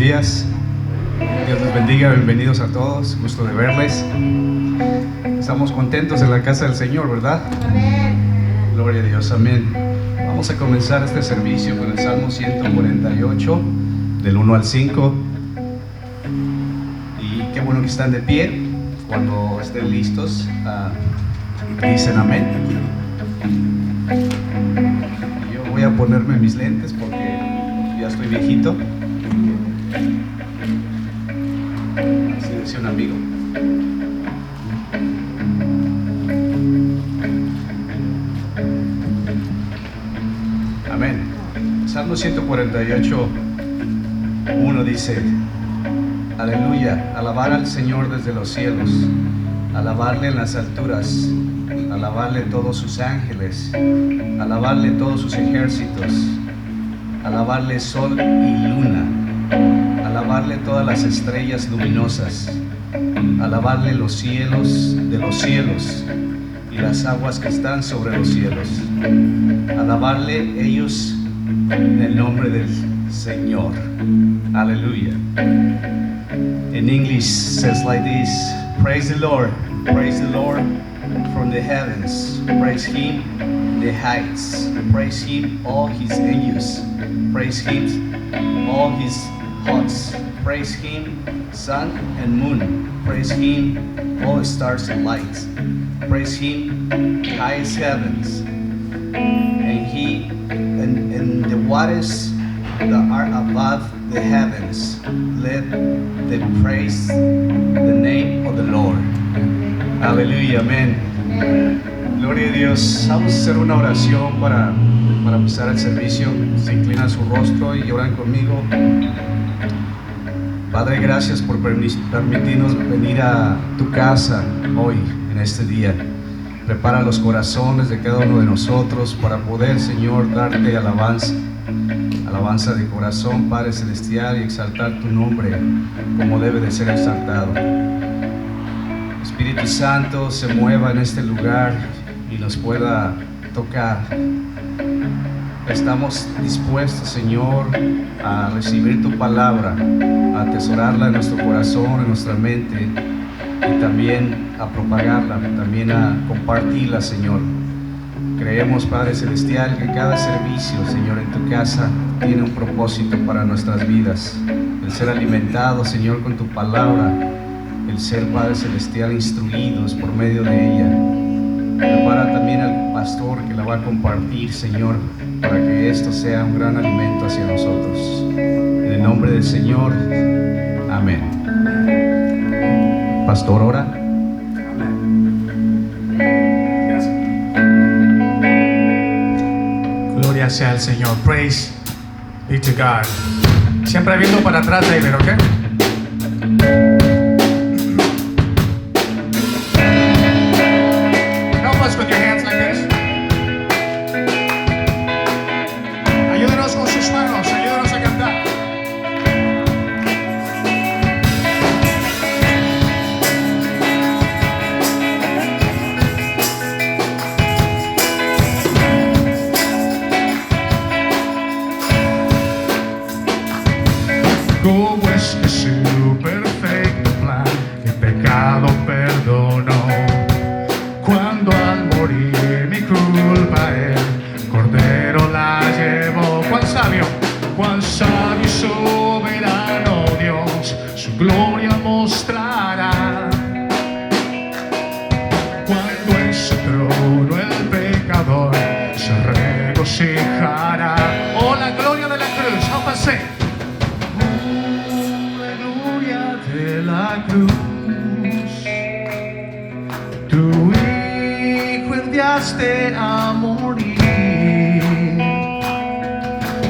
días. Dios les bendiga, bienvenidos a todos, gusto de verles. Estamos contentos en la casa del Señor, ¿verdad? Amén. Gloria a Dios, amén. Vamos a comenzar este servicio con el Salmo 148, del 1 al 5. Y qué bueno que están de pie. Cuando estén listos, dicen amén. Yo voy a ponerme mis lentes porque ya estoy viejito. Así decía un amigo. Amén. Salmo 148, 1 dice: Aleluya, alabar al Señor desde los cielos, alabarle en las alturas, alabarle todos sus ángeles, alabarle todos sus ejércitos, alabarle sol y luna, alabarle todas las estrellas luminosas, alabarle los cielos de los cielos y las aguas que están sobre los cielos, alabarle ellos en el nombre del Señor. Aleluya. In English says like this: praise the Lord from the heavens, praise Him in the heights, praise Him all His angels, praise Him all His hosts, praise Him sun and moon, praise Him all stars and lights, praise Him highest heavens, and the waters that are above the heavens, let them praise the name of the Lord. Aleluya, amén. Gloria a Dios. Vamos a hacer una oración para empezar el servicio. Se inclina su rostro y oran conmigo. Padre, gracias por permitirnos venir a tu casa hoy, en este día. Prepara los corazones de cada uno de nosotros para poder, Señor, darte alabanza de corazón, Padre Celestial, y exaltar tu nombre como debe de ser exaltado. Espíritu Santo, se mueva en este lugar y nos pueda tocar. Estamos dispuestos, Señor, a recibir tu palabra, a atesorarla en nuestro corazón, en nuestra mente, y también a propagarla, también a compartirla, Señor. Creemos, Padre Celestial, que cada servicio, Señor, en tu casa tiene un propósito para nuestras vidas. El ser alimentados, Señor, con tu palabra, el ser, Padre Celestial, instruidos por medio de ella. Prepara también al pastor que la va a compartir, Señor, para que esto sea un gran alimento hacia nosotros. En el nombre del Señor, amén. Pastor, ora. Gloria sea al Señor. Praise be to God. Siempre viendo para atrás, David, ¿ok? Help us with your hands like this. Ayúdenos con sus manos, ayúdenos a cantar. ¿Cómo es que su perfecto plan mi pecado perdonó? Cuando al morir mi culpa el Cordero la llevó. Cuán sabio y soberano Dios su gloria mostrará. Cuando en su trono el pecador se regocijará. Oh, la gloria de la cruz. Help us sing. De la cruz, tu Hijo enviaste a morir.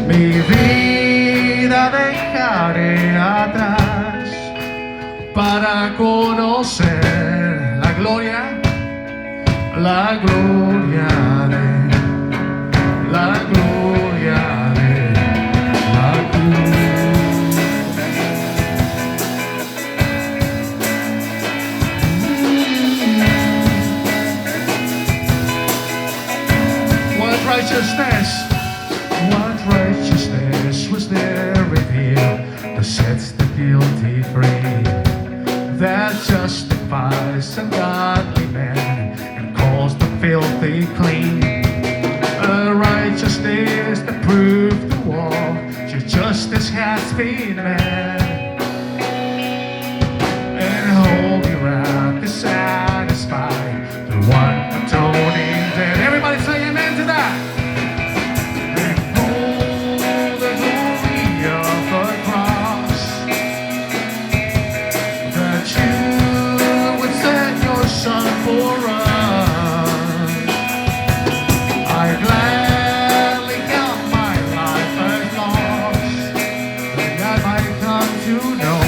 Mi vida dejaré atrás para conocer la gloria de la gloria de la cruz. What righteousness was there revealed that sets that justifies a godly man and calls the filthy clean. A righteousness that proved the wall, your justice has been met. And holy wrath is satisfied, the one atoning dead. Everybody say amen to that. And oh, the glory of the cross, that you would send your son for us. I gladly count my life as lost, that I might come to know.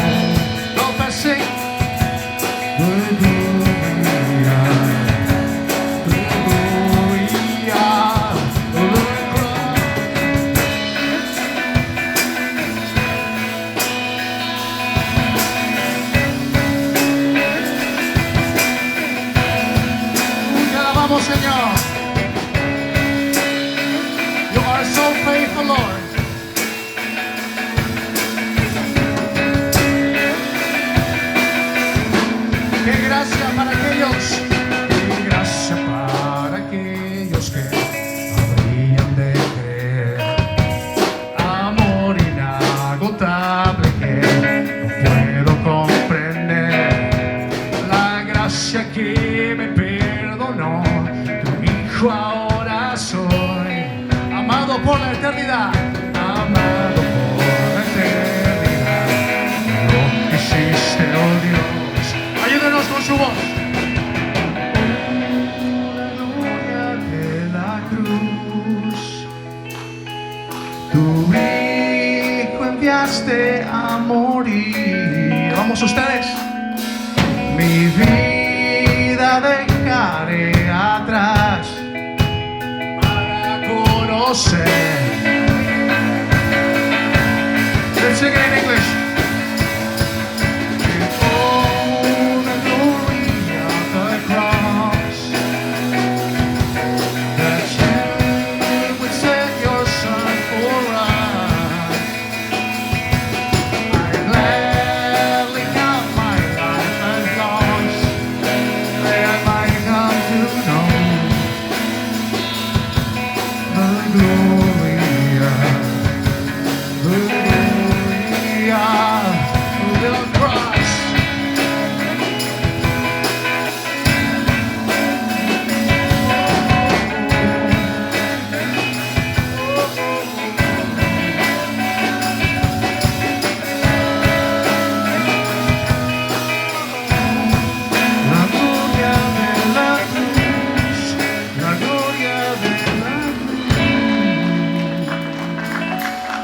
Confessing the glory of the cross. Te alabamos, Señor. You are so faithful, Lord. Qué gracia para aquellos, qué gracia para aquellos que habrían de creer. Amor inagotable que no puedo comprender. La gracia que me perdonó, tu hijo ahora soy. Amado por la eternidad, amado por la eternidad. Lo que hiciste, oh Dios. Ayúdenos con su voz. La gloria de la cruz. Tu hijo enviaste a morir. Vamos ustedes. Mi vida dejaré atrás para conocer. Let's sing it in English.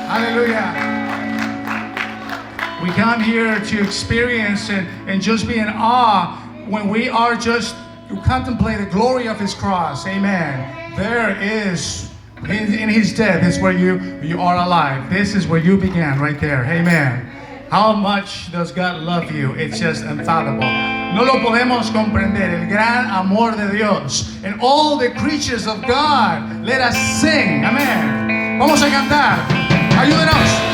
Hallelujah. We come here to experience and just be in awe when we are just to contemplate the glory of His cross. Amen. There is, in His death is where you are alive. This is where you began, right there. Amen. How much does God love you? It's just unfathomable. No lo podemos comprender, el gran amor de Dios. And all the creatures of God, let us sing. Amen. Vamos a cantar. Ayúdenos.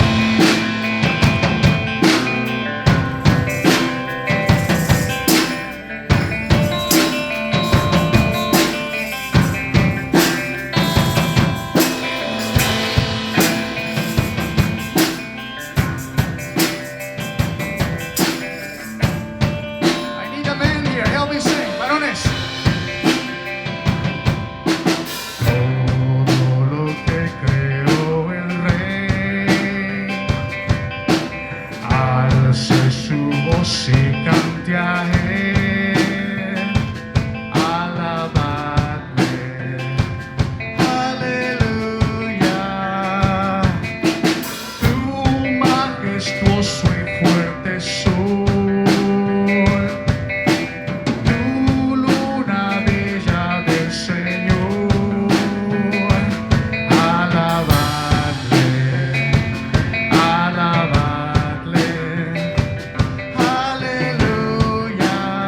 Hallelujah.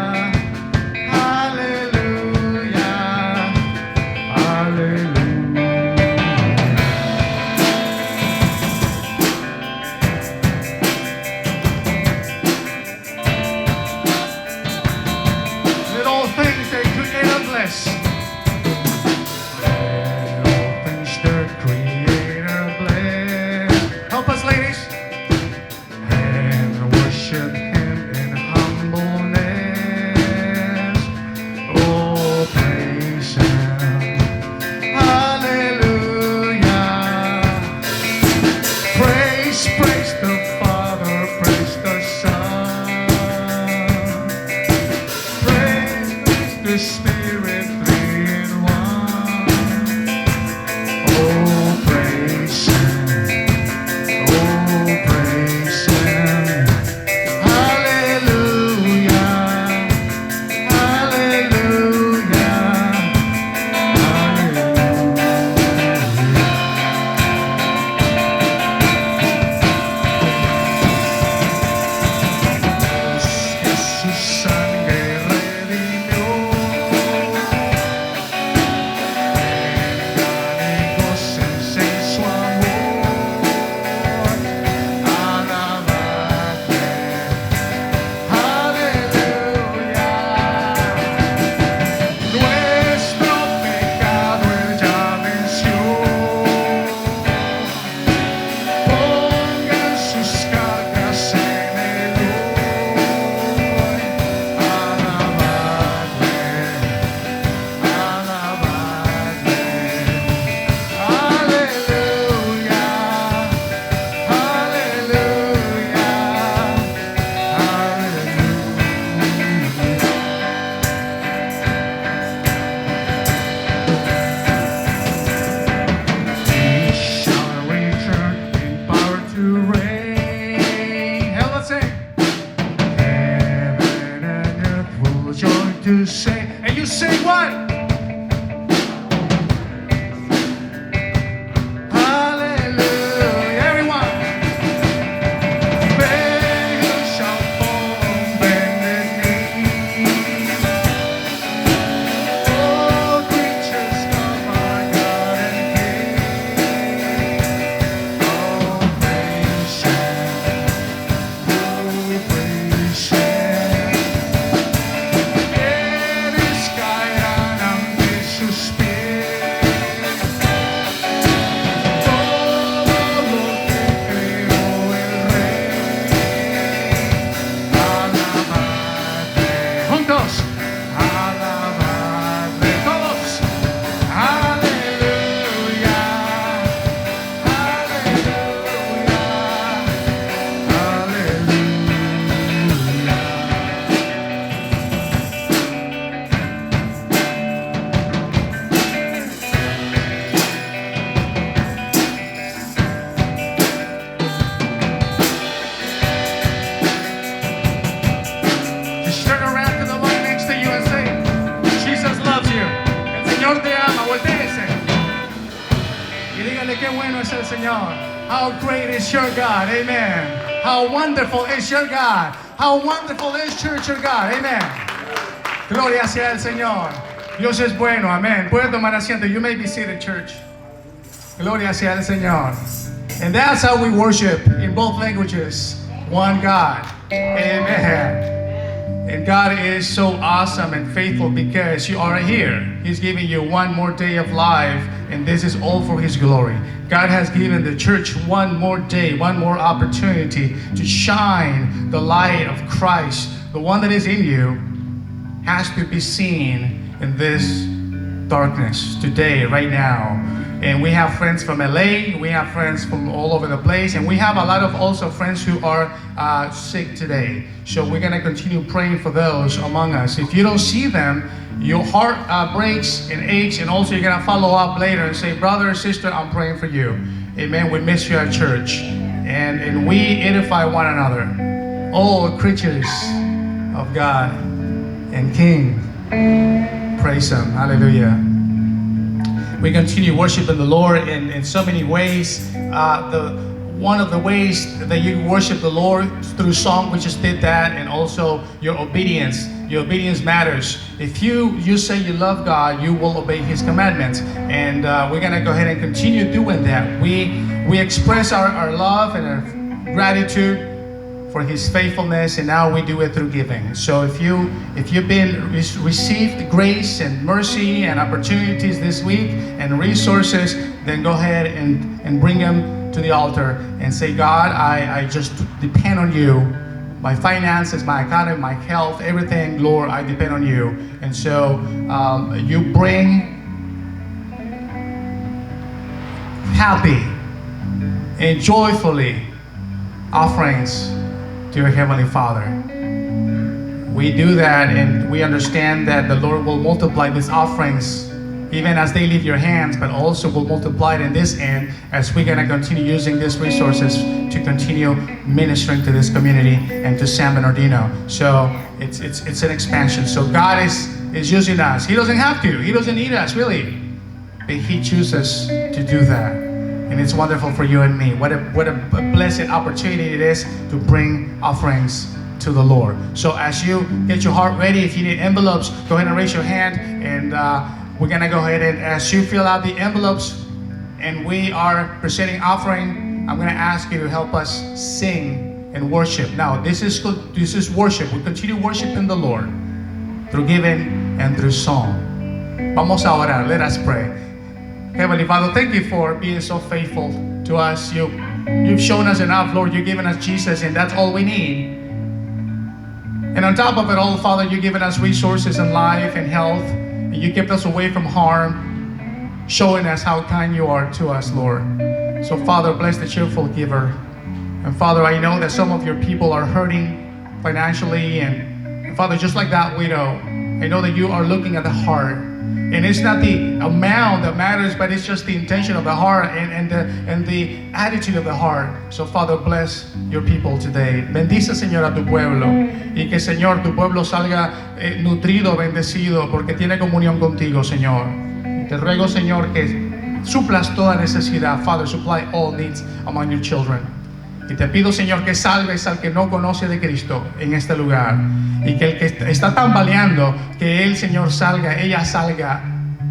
Holy Spirit, three in one. Oh, praise Him. Oh, praise Him. Hallelujah. Hallelujah. Su sangre redimió, gócense en su amor, alabadle, aleluya. Nuestro pecado Él ya venció, pongan sus cargas en el to say, and you say what? Hallelujah, everyone. They shall fall on bended knee. All creatures come our God and King. Oh, praise Him. Oh, praise Him. Eres caerán ante sus pies. Todo lo que creó el Rey. Alabadle. Juntos. Alabadle. Todos. Aleluya. Aleluya. Aleluya. Just turn around to the one next to you and say, Jesus loves you. El Señor te ama. Voltéese. Y dígale qué bueno es el Señor. How great is your God. Amen. How wonderful is your God. How wonderful is church your God. Amen. Gloria sea el Señor. Dios es bueno. Amén. Puede tomar asiento. You may be seated, church. Gloria sea el Señor. And that's how we worship in both languages. One God. Amen. And God is so awesome and faithful because you are here. He's giving you one more day of life, and this is all for His glory. God has given the church one more day, one more opportunity to shine the light of Christ. The one that is in you has to be seen in this darkness today, right now. And we have friends from LA, we have friends from all over the place, and we have a lot of also friends who are sick today. So we're gonna continue praying for those among us. If you don't see them, your heart breaks and aches, and also you're gonna follow up later and say, brother or sister, I'm praying for you. Amen, we miss you at church. And we edify one another, all creatures of God and King. Praise Him, hallelujah. We continue worshiping the Lord in so many ways. One of the ways that you worship the Lord through song, we just did that, and also your obedience. Your obedience matters. If you say you love God, you will obey His commandments. And we're gonna go ahead and continue doing that. We express our love and our gratitude for His faithfulness, and now we do it through giving. So if you've been received grace and mercy and opportunities this week and resources, then go ahead and bring them to the altar and say, God, I just depend on you. My finances, my economy, my health, everything, Lord, I depend on you. And so you bring happy and joyfully offerings to your Heavenly Father. we do that and we understand that the Lord will multiply these offerings even as they leave your hands, but also will multiply it in this end as we're going to continue using these resources to continue ministering to this community and to San Bernardino. So it's an expansion. So God is using us. He doesn't have to. He doesn't need us, really. But He chooses to do that. And it's wonderful for you and me. What a blessed opportunity it is to bring offerings to the Lord. So as you get your heart ready, if you need envelopes, go ahead and raise your hand, and we're gonna go ahead and as you fill out the envelopes and we are presenting offering, I'm gonna ask you to help us sing and worship. Now this is worship. We continue worshiping the Lord through giving and through song. Vamos a orar. Let us pray. Heavenly Father, thank you for being so faithful to us. You've shown us enough, Lord. You've given us Jesus, and that's all we need. And on top of it all, Father, you've given us resources and life and health, and you kept us away from harm, showing us how kind you are to us, Lord. So, Father, bless the cheerful giver. And Father, I know that some of your people are hurting financially, and Father, just like that widow, I know that you are looking at the heart. And it's not the amount that matters, but it's just the intention of the heart and the attitude of the heart. So, Father, bless your people today. Bendice, Señor, a tu pueblo. Y que, Señor, tu pueblo salga nutrido, bendecido, porque tiene comunión contigo, Señor. Y te ruego, Señor, que suplas toda necesidad. Father, supply all needs among your children. Y te pido, Señor, que salves al que no conoce de Cristo en este lugar. Y que el que está tambaleando, que él, Señor, ella salga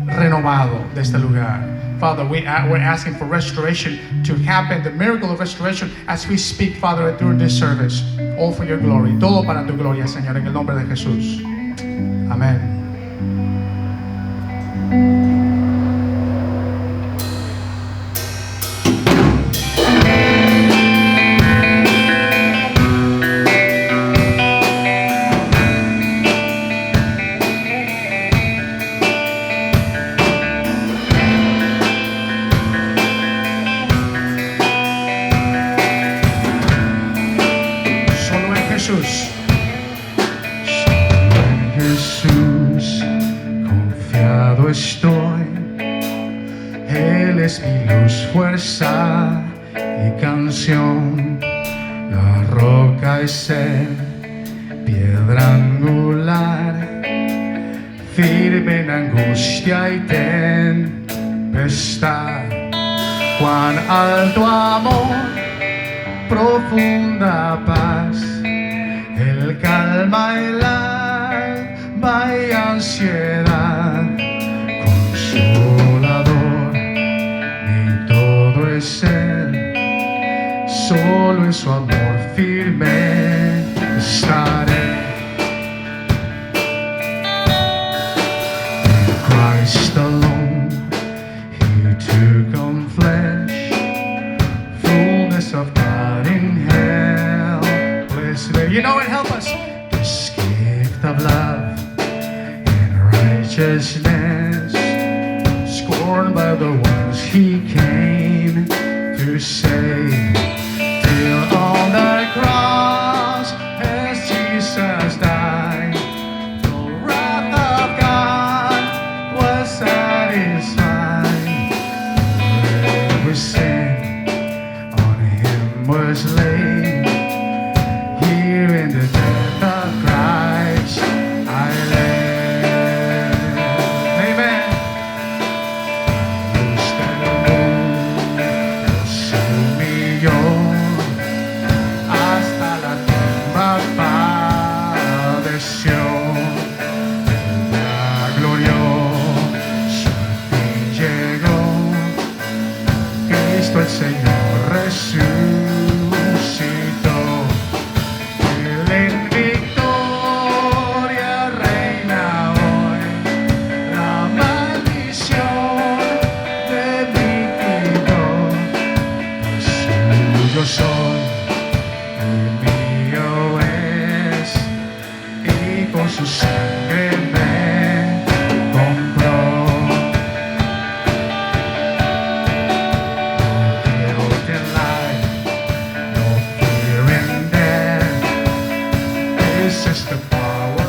renovado de este lugar. Father, we're asking for restoration to happen, the miracle of restoration as we speak, Father, during this service. All for your glory. Todo para tu gloria, Señor, en el nombre de Jesús. Amén. Jesús. Solo en Jesús confiado estoy. Él es mi luz, fuerza y canción. La roca es Él, piedra angular, firme en angustia y tempestad. Cuán alto amor, profunda paz. Él calma el alma y ansiedad, consolador, mi todo es Él, solo en su amor firme estaré. In Christ alone, He took on flesh, fullness of God in hell. You know it, help us. This gift of love and righteousness, scorned by the ones He came to save. Till on the cross, as Jesus died, the wrath of God was satisfied. Every sin on Him was laid. In the death of Christ I live. Amen. Usted sumió hasta la tumba, padeció la gloriosa fin llegó. Cristo el Señor resucitó. En victoria reina hoy, la maldición de mi quitó. Suyo soy, el mío es, y con su sangre me compró. No guilt in life, no fear in death. This is the power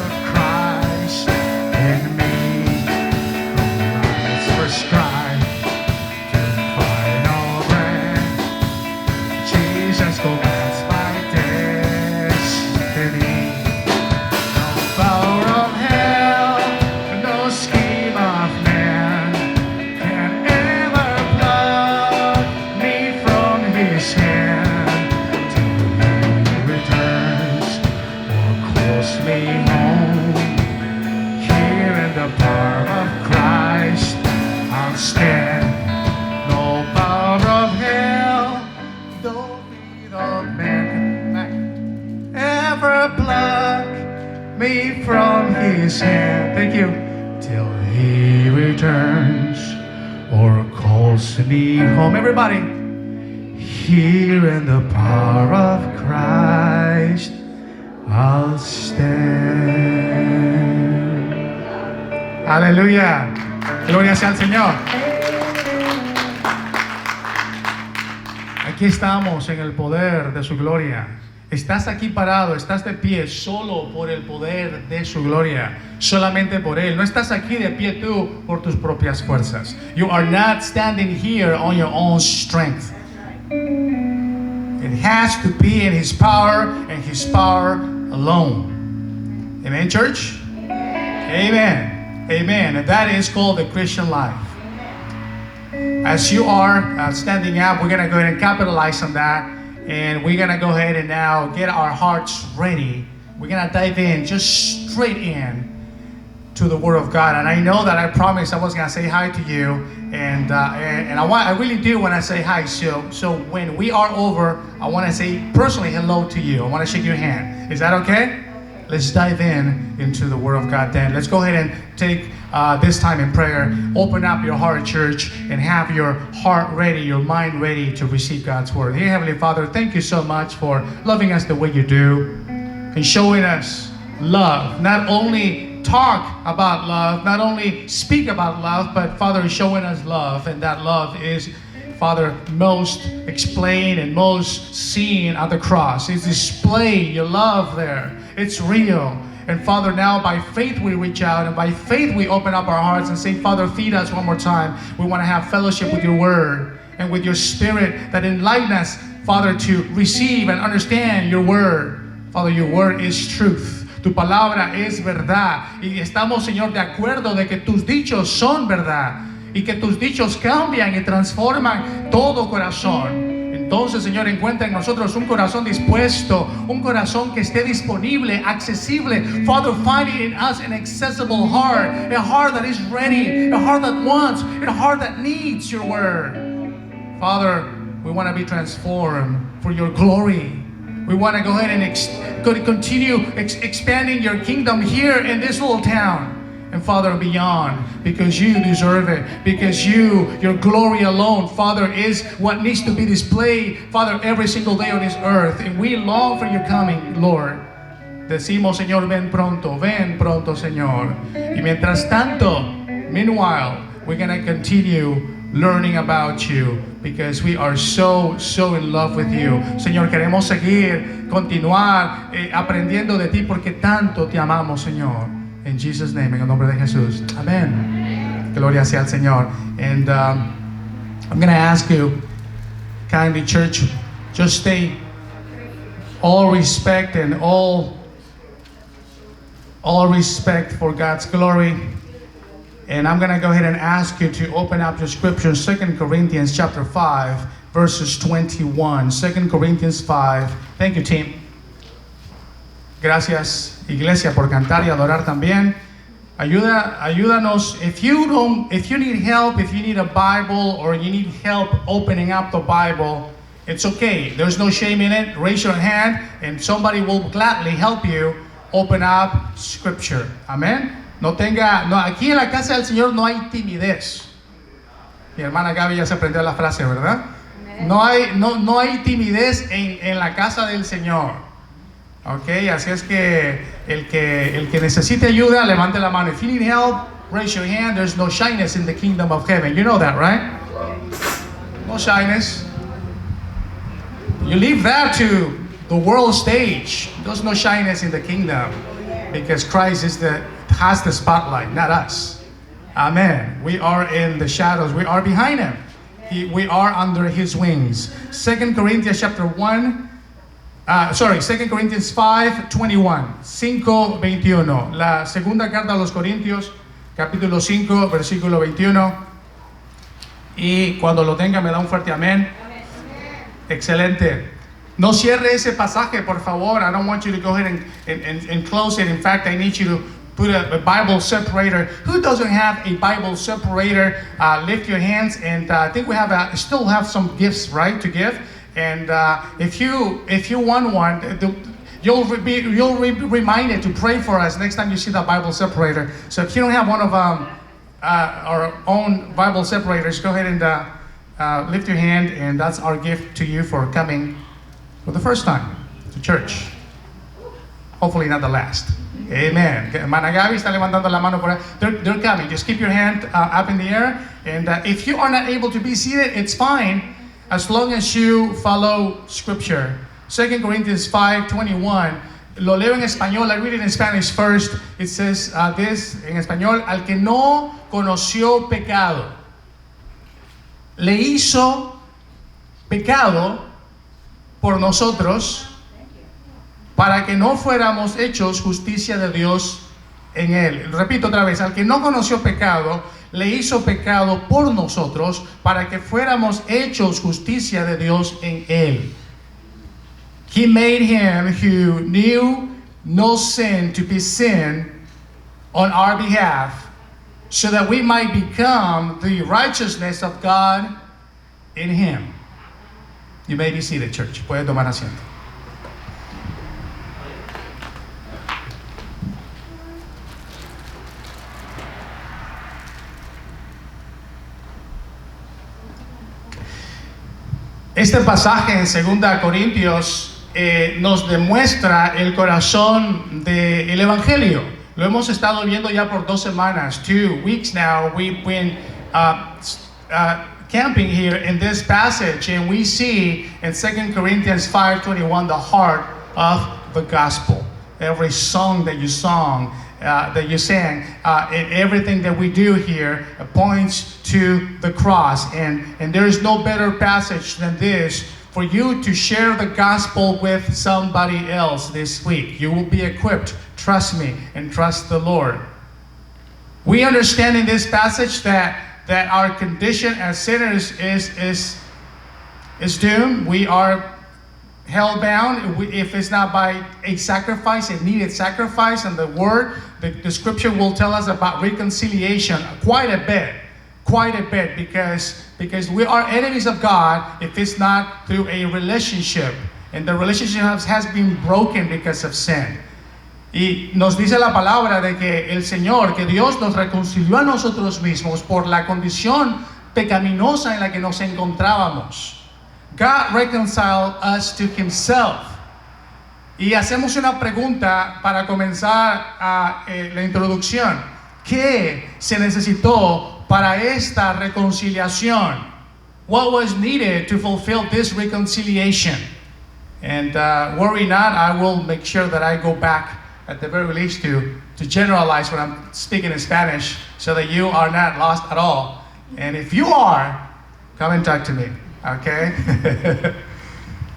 alone. Here in the power of Christ, I'll stand. No power of hell, no feet of man can ever pluck me from his hand. Thank you. Till he returns or calls me home. Everybody. Here in the power of Christ, I'll stand. Aleluya. Gloria sea al Señor. Aquí estamos en el poder de su gloria. Estás aquí parado, estás de pie solo por el poder de su gloria, solamente por Él. No estás aquí de pie tú por tus propias fuerzas. You are not standing here on your own strength. It has to be in His power and His power alone. Amen, church? Amen. Amen. And that is called the Christian life. As you are standing up, we're going to go ahead and capitalize on that. And we're going to go ahead and now get our hearts ready. We're going to dive in, just straight in to the Word of God. And I know that I promised I was going to say hi to you. And I really do want to say hi. So when we are over, I want to say personally hello to you. I want to shake your hand. Is that okay? Let's dive into the Word of God then. Let's go ahead and take this time in prayer. Open up your heart, church, and have your heart ready, your mind ready to receive God's Word. Dear Heavenly Father, thank you so much for loving us the way you do and showing us love. Not only talk about love, not only speak about love, but Father, showing us love. And that love is, Father, most explained and most seen at the cross. It's displayed, your love there. It's real. And Father, now by faith we reach out, and by faith we open up our hearts and say, Father, feed us one more time. We want to have fellowship with your Word and with your Spirit that enlighten us, Father, to receive and understand your Word. Father, your Word is truth. Tu palabra es verdad. Y estamos, Señor, de acuerdo de que tus dichos son verdad. Y que tus dichos cambian y transforman todo corazón. Entonces, Señor, encuentra en nosotros un corazón dispuesto, un corazón que esté disponible, accesible. Father, find it in us an accessible heart, a heart that is ready, a heart that wants, a heart that needs your Word. Father, we want to be transformed for your glory. We want to go ahead and continue expanding your kingdom here in this little town. And Father, beyond, because you deserve it, because your glory alone, Father, is what needs to be displayed, Father, every single day on this earth. And we long for your coming, Lord. Decimos, Señor, ven pronto, Señor. Y mientras tanto, meanwhile, we're going to continue learning about you, because we are so in love with you. Señor, queremos continuar aprendiendo de ti, porque tanto te amamos, Señor. In Jesus' name, en el nombre de Jesús. Amen. Gloria sea al Señor. And I'm going to ask you, kindly, church, just stay all respect and all respect for God's glory. And I'm going to go ahead and ask you to open up your scripture, 2 Corinthians chapter 5, verses 21. 2 Corinthians 5. Thank you, team. Gracias, iglesia, por cantar y adorar también. Ayúdanos. If you need help, if you need a Bible, or you need help opening up the Bible, it's okay. There's no shame in it. Raise your hand, and somebody will gladly help you open up Scripture. Amen. Aquí en la casa del Señor no hay timidez. Mi hermana Gaby ya se aprendió la frase, ¿verdad? No hay timidez en la casa del Señor. Okay, así es que el que necesite ayuda, levante la mano. If you need help, raise your hand. There's no shyness in the kingdom of heaven. You know that, right? No shyness. You leave that to the world stage. There's no shyness in the kingdom, because Christ has the spotlight, not us. Amen. We are in the shadows. We are behind Him. We are under His wings. 2 Corinthians chapter 1. 2 Corinthians 5:21. 5:21. La segunda carta a los Corintios, capítulo 5, versículo 21. Y cuando lo tenga me da un fuerte amén. Excelente. No cierre ese pasaje, por favor. I don't want you to go ahead and close it. In fact, I need you to put a Bible separator. Who doesn't have a Bible separator? Lift your hands, and I think we still have some gifts, right, to give. And if you want one, you'll be reminded to pray for us next time you see that Bible separator. So if you don't have one of our own Bible separators, go ahead and lift your hand, and that's our gift to you for coming for the first time to church. Hopefully not the last. Amen. Hermana Gaby está levantando la mano por ahí. They're coming. Just keep your hand up in the air. And if you are not able to be seated, it's fine as long as you follow Scripture. 2 Corinthians 5:21. Lo leo en español. I read it in Spanish first. It says this en español. Al que no conoció pecado, le hizo pecado por nosotros, para que no fuéramos hechos justicia de Dios en él. Repito otra vez, al que no conoció pecado, le hizo pecado por nosotros, para que fuéramos hechos justicia de Dios en él. He made him who knew no sin to be sin on our behalf, so that we might become the righteousness of God in him. You may be seated, church. Puede tomar asiento. Este pasaje en 2 Corintios nos demuestra el corazón del Evangelio. Lo hemos estado viendo ya por 2 semanas, 2 weeks now. We've been camping here in this passage, and we see in 2 Corinthians 5:21 the heart of the gospel. Every song that you sang, and everything that we do here points to the cross. And there is no better passage than this for you to share the gospel with somebody else this week. You will be equipped, trust me, and trust the Lord. We understand in this passage that our condition as sinners is doomed. We are hell-bound if it's not by a sacrifice, a needed sacrifice. And the word, the scripture will tell us about reconciliation quite a bit, because we are enemies of God if it's not through a relationship, and the relationship has been broken because of sin. Y nos dice la palabra de que el Señor, que Dios nos reconcilió a nosotros mismos por la condición pecaminosa en la que nos encontrábamos. God reconciled us to himself. Y hacemos una pregunta para comenzar la introducción. ¿Qué se necesitó para esta reconciliación? What was needed to fulfill this reconciliation? And worry not, I will make sure that I go back at the very least to generalize when I'm speaking in Spanish, so that you are not lost at all. And if you are, come and talk to me, okay?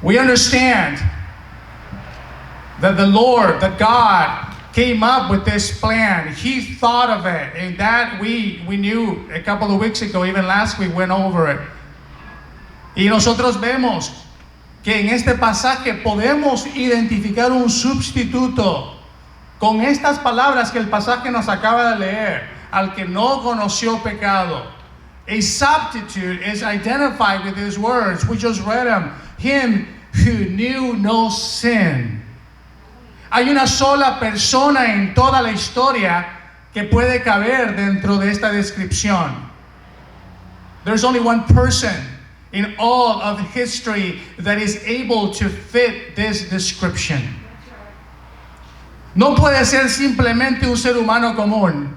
We understand that the Lord, that God came up with this plan. He thought of it, and that we knew a couple of weeks ago, even last week went over it. Y nosotros vemos que en este pasaje podemos identificar un sustituto con estas palabras que el pasaje nos acaba de leer, al que no conoció pecado. A substitute is identified with these words. We just read them. Him who knew no sin. Hay una sola persona en toda la historia que puede caber dentro de esta descripción. There's only one person in all of history that is able to fit this description. No puede ser simplemente un ser humano común,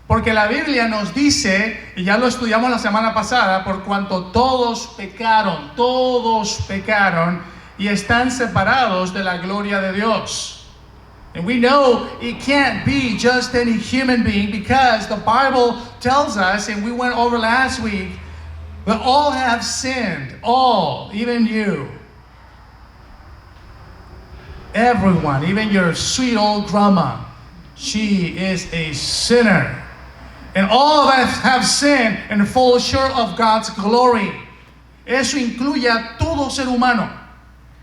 porque la Biblia nos dice, y ya lo estudiamos la semana pasada, por cuanto todos pecaron y están separados de la gloria de Dios. And we know it can't be just any human being, because the Bible tells us, and we went over last week, that all have sinned, all, even you. Everyone, even your sweet old grandma, she is a sinner. And all of us have sinned and fall short of God's glory. Eso incluye a todo ser humano.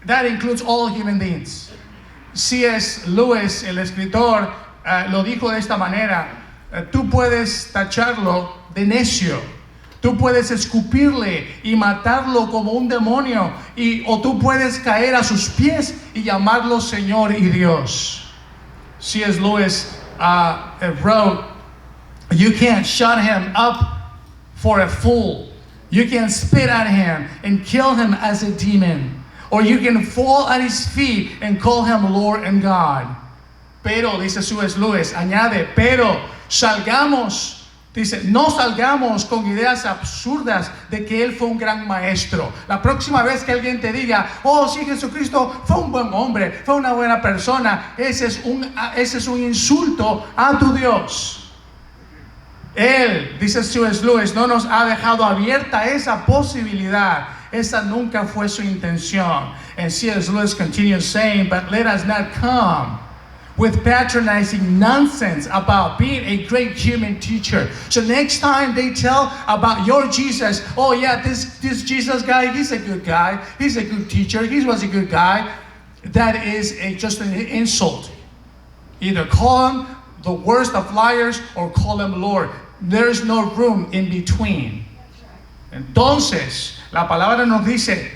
That includes all human beings. C.S. Lewis, el escritor, lo dijo de esta manera: tú puedes tacharlo de necio, tú puedes escupirle y matarlo como un demonio, o tú puedes caer a sus pies y llamarlo Señor y Dios. C.S. Lewis wrote, you can't shut him up for a fool. You can spit at him and kill him as a demon. Or you can fall at his feet and call him Lord and God. Pero, dice C.S. Lewis, añade, pero salgamos, dice, no salgamos con ideas absurdas de que Él fue un gran maestro. La próxima vez que alguien te diga, oh sí, Jesucristo fue un buen hombre, fue una buena persona, ese es un insulto a tu Dios. Él, dice C.S. Lewis, no nos ha dejado abierta esa posibilidad. Esa nunca fue su intención. And C.S. Lewis continues saying, but let us not come with patronizing nonsense about being a great human teacher. So next time they tell about your Jesus, oh yeah, this Jesus guy, he's a good guy, he's a good teacher, he was a good guy. That is just an insult. Either call him the worst of liars or call him Lord. There's no room in between. Entonces, la palabra nos dice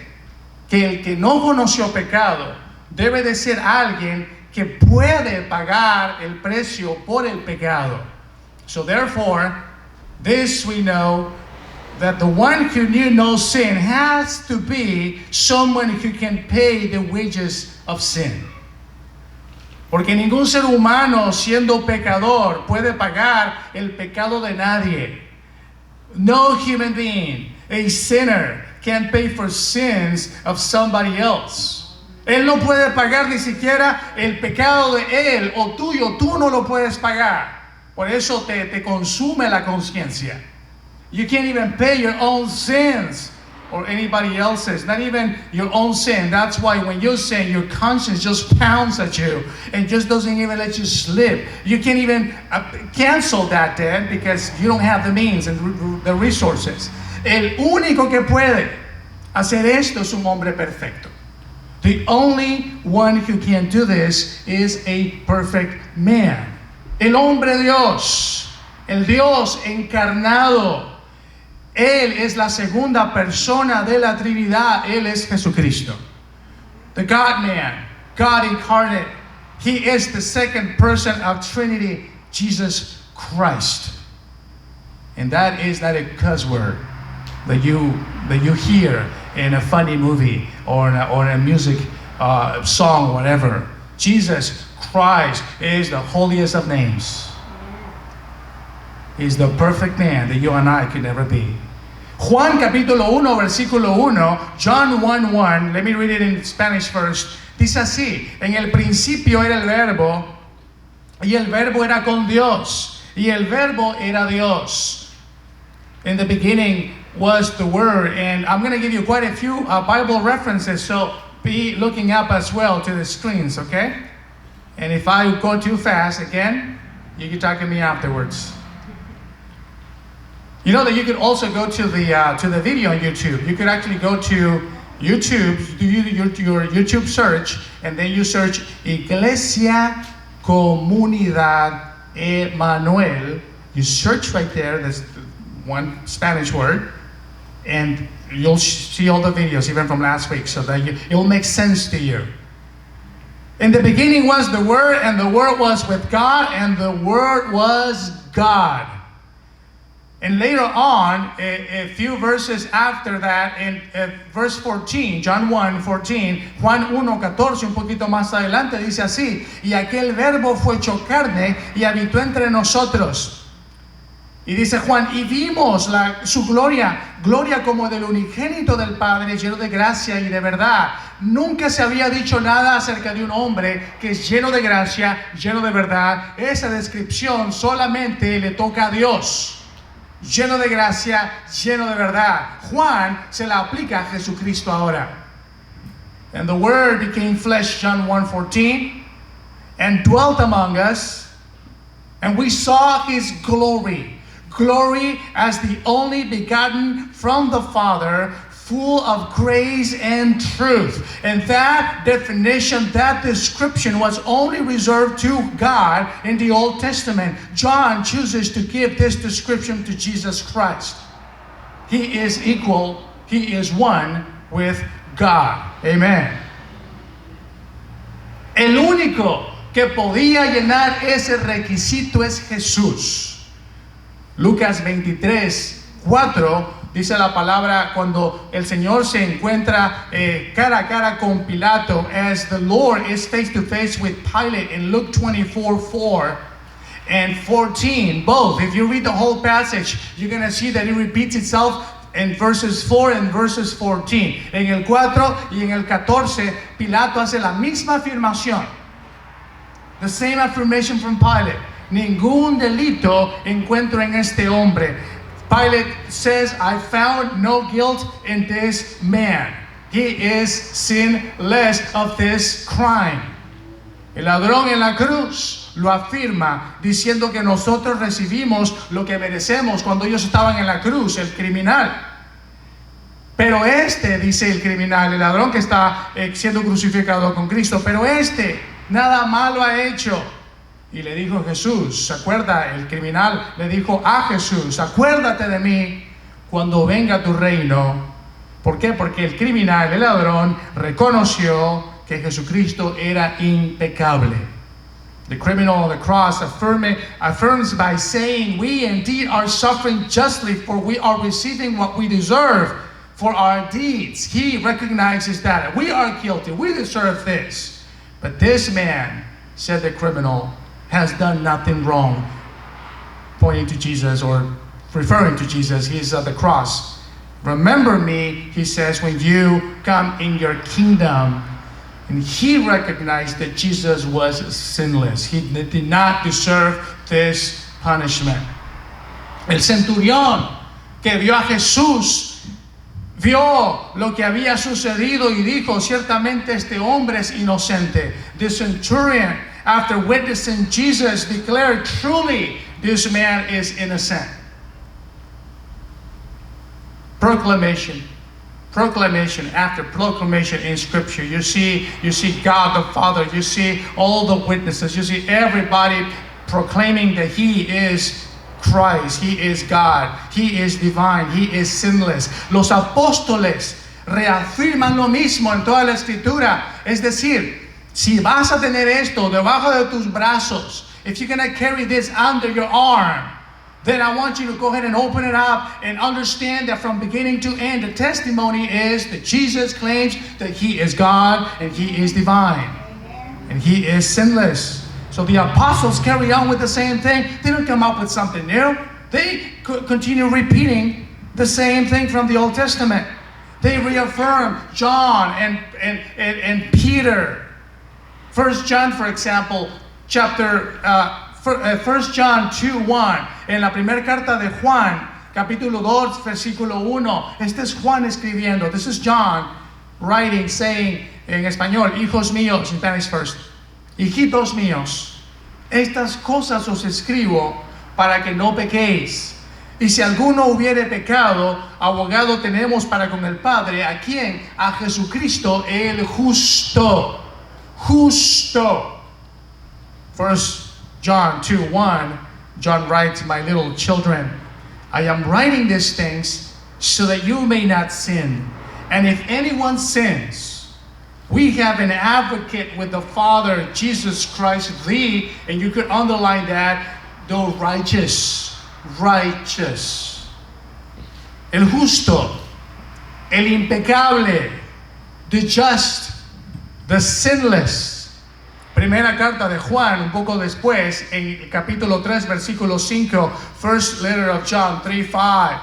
que el que no conoció pecado debe de ser alguien que puede pagar el precio por el pecado. So therefore, this we know, that the one who knew no sin has to be someone who can pay the wages of sin. Porque ningún ser humano, siendo pecador, puede pagar el pecado de nadie. No human being, a sinner, can pay for sins of somebody else. Él no puede pagar ni siquiera el pecado de él o tuyo. Tú no lo puedes pagar. Por eso te consume la conciencia. You can't even pay your own sins or anybody else's, not even your own sin. That's why when you sin, your conscience just pounds at you and just doesn't even let you sleep. You can't even cancel that debt because you don't have the means and the resources. El único que puede hacer esto es un hombre perfecto. The only one who can do this is a perfect man. El hombre Dios, el Dios encarnado. Él es la segunda persona de la Trinidad. Él es Jesucristo. The God-man, God incarnate. He is the second person of Trinity, Jesus Christ. And that is not a cuss word that you hear in a funny movie or in a music song, whatever. Jesus Christ is the holiest of names. He's the perfect man that you and I could never be. Juan capítulo 1, versículo 1, John 1:1, let me read it in Spanish first. Dice así, en el principio era el verbo, y el verbo era con Dios, y el verbo era Dios. In the beginning was the Word, and I'm going to give you quite a few Bible references, so be looking up as well to the screens, okay? And if I go too fast again, you can talk to me afterwards. You know that you could also go to the video on YouTube. You could actually go to YouTube, do your YouTube search, and then you search Iglesia Comunidad Emmanuel. You search right there, that's one Spanish word, and you'll see all the videos, even from last week, so that it will make sense to you. In the beginning was the Word, and the Word was with God, and the Word was God. And later on, a few verses after that, in verse 14, John 1:14, Juan 1:14, un poquito más adelante, dice así, y aquel verbo fue hecho carne y habitó entre nosotros. Y dice Juan, y vimos su gloria como del unigénito del Padre, lleno de gracia y de verdad. Nunca se había dicho nada acerca de un hombre que es lleno de gracia, lleno de verdad. Esa descripción solamente le toca a Dios. Lleno de gracia, lleno de verdad. Juan se la aplica a Jesucristo ahora. And the Word became flesh, John 1:14, and dwelt among us, and we saw His glory. Glory as the only begotten from the Father, full of grace and truth. And that definition, that description was only reserved to God in the Old Testament. John chooses to give this description to Jesus Christ. He is equal, he is one with God. Amen. El único que podía llenar ese requisito es Jesús. Lucas 23:4 dice la palabra cuando el Señor se encuentra cara a cara con Pilato, as the Lord is face to face with Pilate in Luke 24:4 and 14. Both, if you read the whole passage, you're going to see that it repeats itself in verses 4 and verses 14. En el 4 y en el 14, Pilato hace la misma afirmación. The same affirmation from Pilate. Ningún delito encuentro en este hombre. Pilate says, I found no guilt in this man. He is sinless of this crime. El ladrón en la cruz lo afirma diciendo que nosotros recibimos lo que merecemos cuando ellos estaban en la cruz, el criminal. Pero este, dice el criminal, el ladrón que está siendo crucificado con Cristo, pero este nada malo ha hecho. Y le dijo Jesús, ¿se acuerda? El criminal le dijo a Jesús, acuérdate de mí cuando venga tu reino. ¿Por qué? Porque el criminal, el ladrón, reconoció que Jesucristo era impecable. The criminal on the cross affirms by saying, we indeed are suffering justly, for we are receiving what we deserve for our deeds. He recognizes that we are guilty, we deserve this. But this man, said the criminal, has done nothing wrong, pointing to Jesus or referring to Jesus. He's at the cross. Remember me, he says, when you come in your kingdom. And he recognized that Jesus was sinless. He did not deserve this punishment. El centurión que vio a Jesús vio lo que había sucedido y dijo, ciertamente este hombre es inocente. The centurion, after witnessing Jesus, declared, truly, this man is innocent. Proclamation after proclamation in Scripture. You see God the Father, you see all the witnesses, you see everybody proclaiming that He is Christ, He is God, He is divine, He is sinless. Los apóstoles reafirman lo mismo en toda la Escritura. Es decir, si vas a tener esto debajo de tus brazos, if you're going to carry this under your arm, then I want you to go ahead and open it up and understand that from beginning to end, the testimony is that Jesus claims that He is God and He is divine. And He is sinless. So the apostles carry on with the same thing. They don't come up with something new. They continue repeating the same thing from the Old Testament. They reaffirm John and Peter. 1 John, for example, 1 John 2:1, en la primera carta de Juan, capítulo 2, versículo 1, este es Juan escribiendo. This is John writing, saying en español, hijos míos, in Spanish first, hijitos míos, estas cosas os escribo para que no pequéis. Y si alguno hubiere pecado, abogado tenemos para con el Padre, ¿a quién? A Jesucristo el justo. Justo. 1 John 2:1, John writes, my little children, I am writing these things so that you may not sin. And if anyone sins, we have an advocate with the Father, Jesus Christ, and you could underline that, the righteous. El justo, el impecable, the just, the sinless. Primera carta de Juan, un poco después, en el capítulo 3, versículo 5, first letter of John 3:5.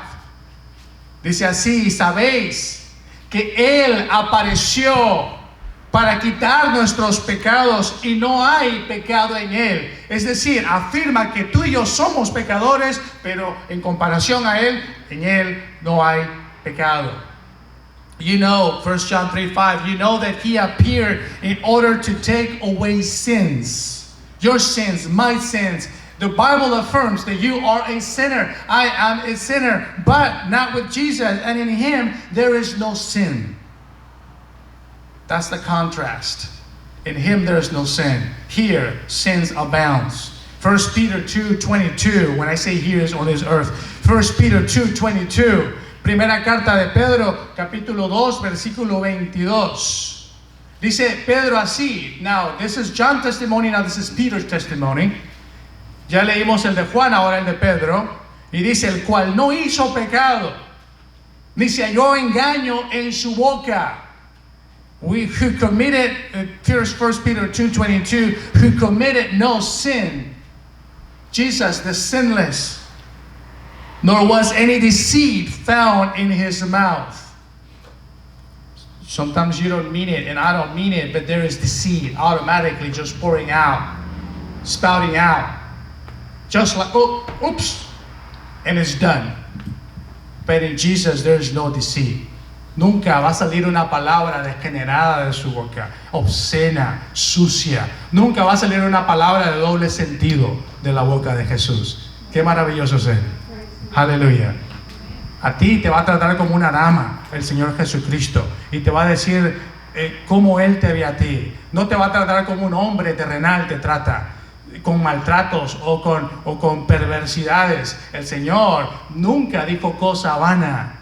Dice así, sabéis que Él apareció para quitar nuestros pecados y no hay pecado en Él. Es decir, afirma que tú y yo somos pecadores, pero en comparación a Él, en Él no hay pecado. You know, 1 John 3:5, you know that He appeared in order to take away sins. Your sins, my sins, The Bible affirms that you are a sinner. I am a sinner, but not with Jesus. And in Him, there is no sin. That's the contrast. In Him, there is no sin. Here, sins abounds. 1 Peter 2:22, when I say here is on this earth. 1 Peter 2:22, primera carta de Pedro, capítulo 2, versículo 22. Dice Pedro así. Now, this is John's testimony, now this is Peter's testimony. Ya leímos el de Juan, ahora el de Pedro. Y dice, el cual no hizo pecado, ni se halló engaño en su boca. Who committed, here's 1 Peter 2:22, who committed no sin. Jesus, the sinless, nor was any deceit found in His mouth. Sometimes you don't mean it, and I don't mean it, but there is deceit automatically just pouring out, spouting out. Just like, oh, oops, and it's done. But in Jesus, there is no deceit. Nunca va a salir una palabra degenerada de su boca, obscena, sucia. Nunca va a salir una palabra de doble sentido de la boca de Jesús. Qué maravilloso es Él. Aleluya. A ti te va a tratar como una dama el Señor Jesucristo y te va a decir cómo Él te ve a ti. No te va a tratar como un hombre terrenal te trata, con maltratos o con perversidades. El Señor nunca dijo cosa vana,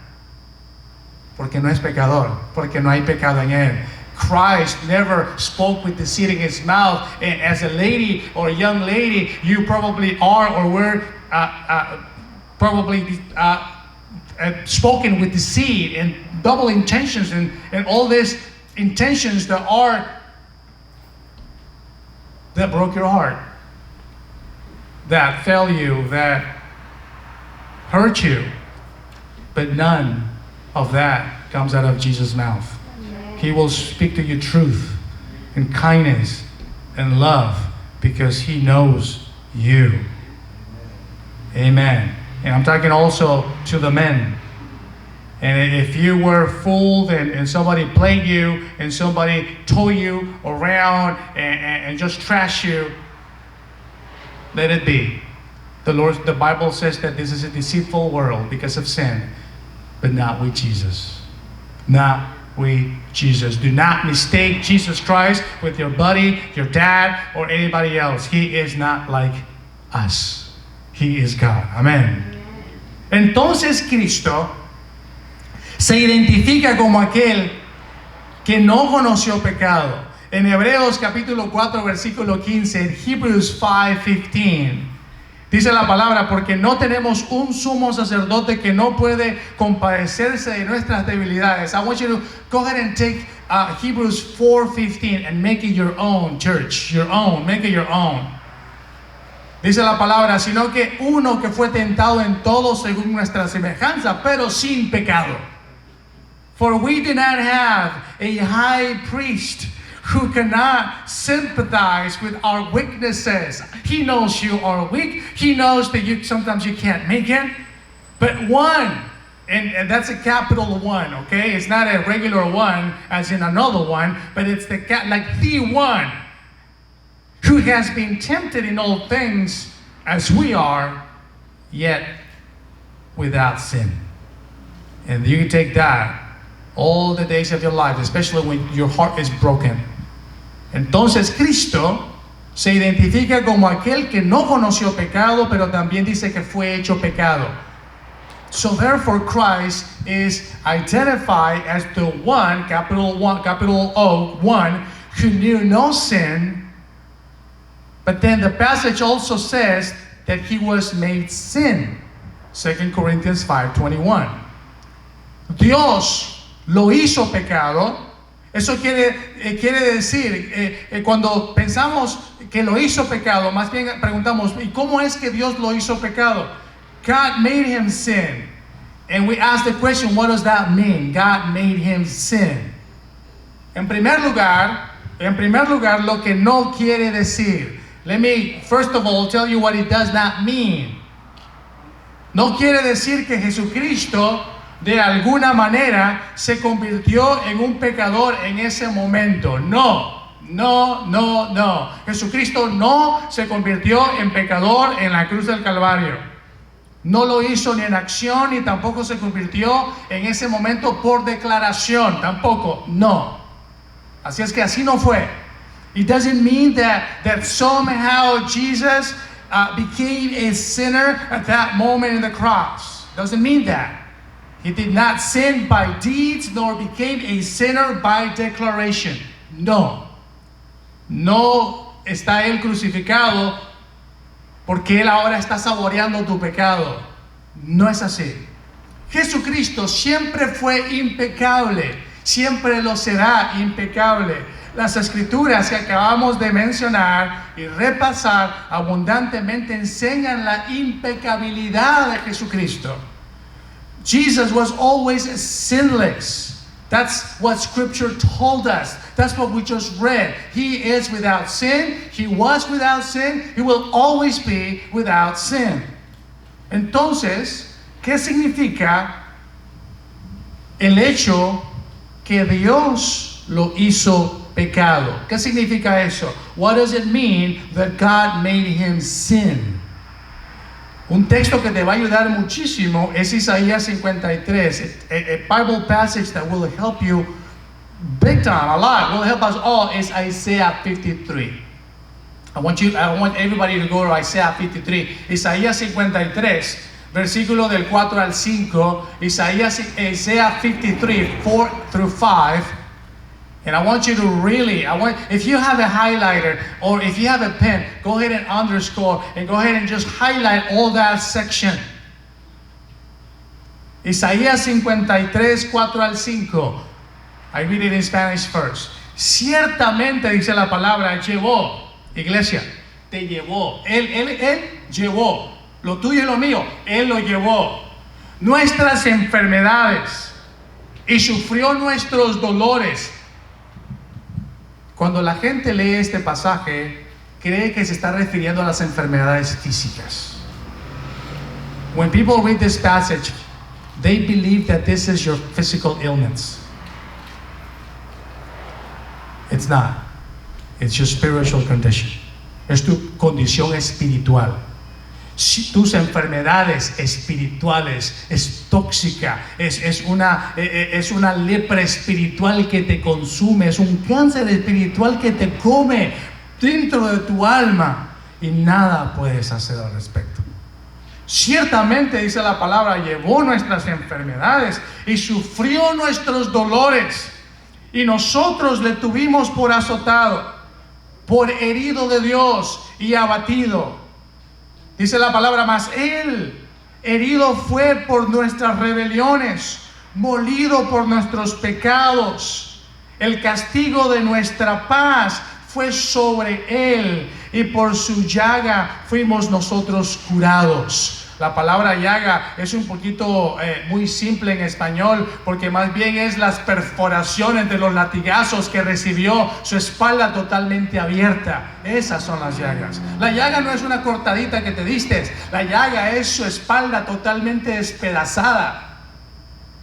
porque no es pecador, porque no hay pecado en Él. Christ never spoke with deceit in His mouth. And as a lady or a young lady, you probably are or were spoken with deceit and double intentions and all these intentions that broke your heart, that fail you, that hurt you. But none of that comes out of Jesus' mouth. He will speak to you truth and kindness and love because He knows you. Amen. And I'm talking also to the men. And if you were fooled and somebody played you and somebody told you around and just trashed you, let it be. The Bible says that this is a deceitful world because of sin, but not with Jesus. Not with Jesus. Do not mistake Jesus Christ with your buddy, your dad, or anybody else. He is not like us. He is God. Amén. Entonces Cristo se identifica como aquel que no conoció pecado. En Hebreos capítulo 4 versículo 15, en Hebrews 5:15, dice la palabra, porque no tenemos un sumo sacerdote que no puede compadecerse de nuestras debilidades. I want you to go ahead and take Hebrews 4:15 and make it your own, church. Your own, make it your own. Dice la palabra, sino que uno que fue tentado en todo según nuestra semejanza, pero sin pecado. For we do not have a high priest who cannot sympathize with our weaknesses. He knows you are weak. He knows that sometimes you can't make it. But one, and that's a capital one, okay? It's not a regular one as in another one, but it's like the one who has been tempted in all things as we are, yet without sin. And you can take that all the days of your life, especially when your heart is broken. Entonces Cristo se identifica como aquel que no conoció pecado, pero también dice que fue hecho pecado. So therefore Christ is identified as the one, capital O, one, who knew no sin. But then the passage also says that He was made sin. 2 Corinthians 5:21. Dios lo hizo pecado. Eso quiere decir, cuando pensamos que lo hizo pecado, más bien preguntamos, ¿y cómo es que Dios lo hizo pecado? God made Him sin. And we ask the question, what does that mean? God made Him sin. En primer lugar, lo que no quiere decir. Let me, first of all, tell you what it does not mean. No quiere decir que Jesucristo de alguna manera se convirtió en un pecador en ese momento. No, No, no, no. Jesucristo no se convirtió en pecador en la cruz del Calvario. No lo hizo ni en acción, ni tampoco se convirtió en ese momento por declaración. Tampoco, no. Así es que así no fue. It doesn't mean that somehow Jesus became a sinner at that moment in the cross. Doesn't mean that. He did not sin by deeds, nor became a sinner by declaration. No. No está Él crucificado porque Él ahora está saboreando tu pecado. No es así. Jesucristo siempre fue impecable, siempre lo será impecable. Las escrituras que acabamos de mencionar y repasar abundantemente enseñan la impecabilidad de Jesucristo. Jesus was always sinless. That's what Scripture told us. That's what we just read. He is without sin. He was without sin. He will always be without sin. Entonces, ¿qué significa el hecho que Dios lo hizo pecado? ¿Qué significa eso? What does it mean that God made him sin? Un texto que te va a ayudar muchísimo es Isaías 53. A Bible passage that will help you big time, a lot, will help us all, is Isaiah 53. I want everybody to go to Isaiah 53. Isaías 53, versículo del 4 al 5. Isaiah 53, 4 through 5. And I want you to really, if you have a highlighter or if you have a pen, go ahead and underscore and go ahead and just highlight all that section. Isaías 53, 4 al 5. I read it in Spanish first. Ciertamente, dice la palabra, llevó, iglesia, te llevó. Él llevó. Lo tuyo y lo mío, Él lo llevó. Nuestras enfermedades y sufrió nuestros dolores. Cuando la gente lee este pasaje, cree que se está refiriendo a las enfermedades físicas. When people read this passage, they believe that this is your physical illness. It's not. It's your spiritual condition. Es tu condición espiritual. Si tus enfermedades espirituales es tóxica, es una lepra espiritual que te consume, es un cáncer espiritual que te come dentro de tu alma y nada puedes hacer al respecto. Ciertamente, dice la palabra, llevó nuestras enfermedades y sufrió nuestros dolores, y nosotros le tuvimos por azotado, por herido de Dios y abatido. Dice la palabra, mas Él herido fue por nuestras rebeliones, molido por nuestros pecados. El castigo de nuestra paz fue sobre Él, y por su llaga fuimos nosotros curados. La palabra llaga es un poquito muy simple en español, porque más bien es las perforaciones de los latigazos que recibió, su espalda totalmente abierta. Esas son las llagas. La llaga no es una cortadita que te diste, la llaga es su espalda totalmente despedazada,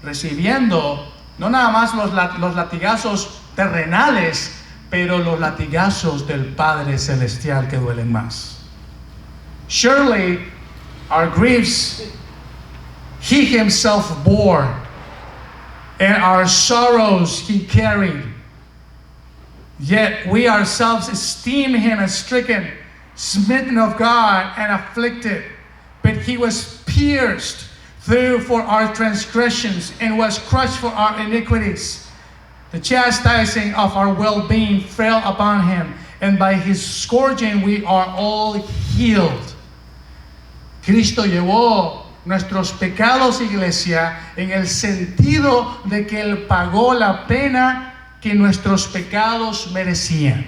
recibiendo no nada más los latigazos terrenales, pero los latigazos del Padre Celestial que duelen más. Surely our griefs He Himself bore, and our sorrows He carried. Yet we ourselves esteem Him as stricken, smitten of God, and afflicted. But He was pierced through for our transgressions, and was crushed for our iniquities. The chastising of our well-being fell upon Him, and by His scourging we are all healed. Cristo llevó nuestros pecados, iglesia, en el sentido de que Él pagó la pena que nuestros pecados merecían.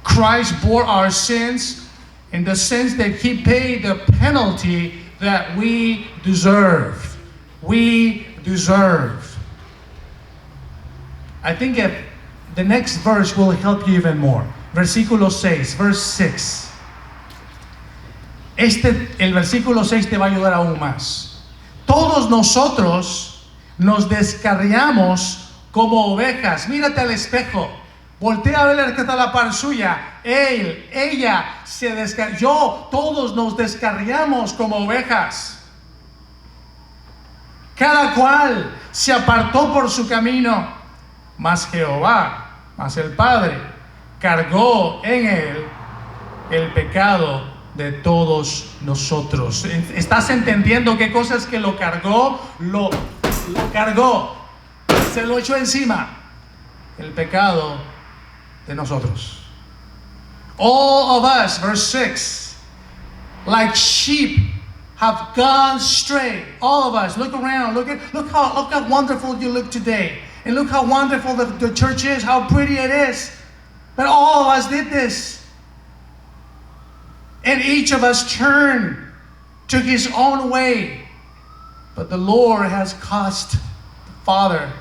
Christ bore our sins in the sense that He paid the penalty that we deserve. We deserve. I think if the next verse will help you even more. Versículo 6, verse 6. El versículo 6 te va a ayudar aún más. Todos nosotros nos descarriamos como ovejas. Mírate al espejo. Voltea a ver el que está a la par suya. Él, ella se descarrió. Todos nos descarriamos como ovejas. Cada cual se apartó por su camino. Mas Jehová, mas el Padre, cargó en él el pecado de todos nosotros. ¿Estás entendiendo qué cosas que lo cargó? Lo cargó. Se lo echó encima. El pecado de nosotros. All of us, verse 6, like sheep have gone astray. All of us. Look around. Look how wonderful you look today. And look how wonderful the church is, how pretty it is. But all of us did this. And each of us turned to his own way. But the Lord has caused, the Father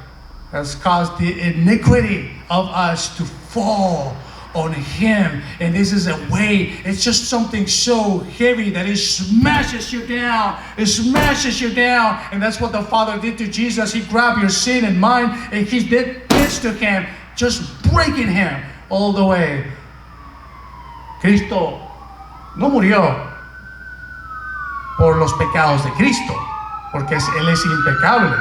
has caused the iniquity of us to fall on him. And this is a way, it's just something so heavy that it smashes you down. It smashes you down. And that's what the Father did to Jesus. He grabbed your sin and mine, and he did this to him, just breaking him all the way. Cristo no murió por los pecados de Cristo, porque Él es impecable.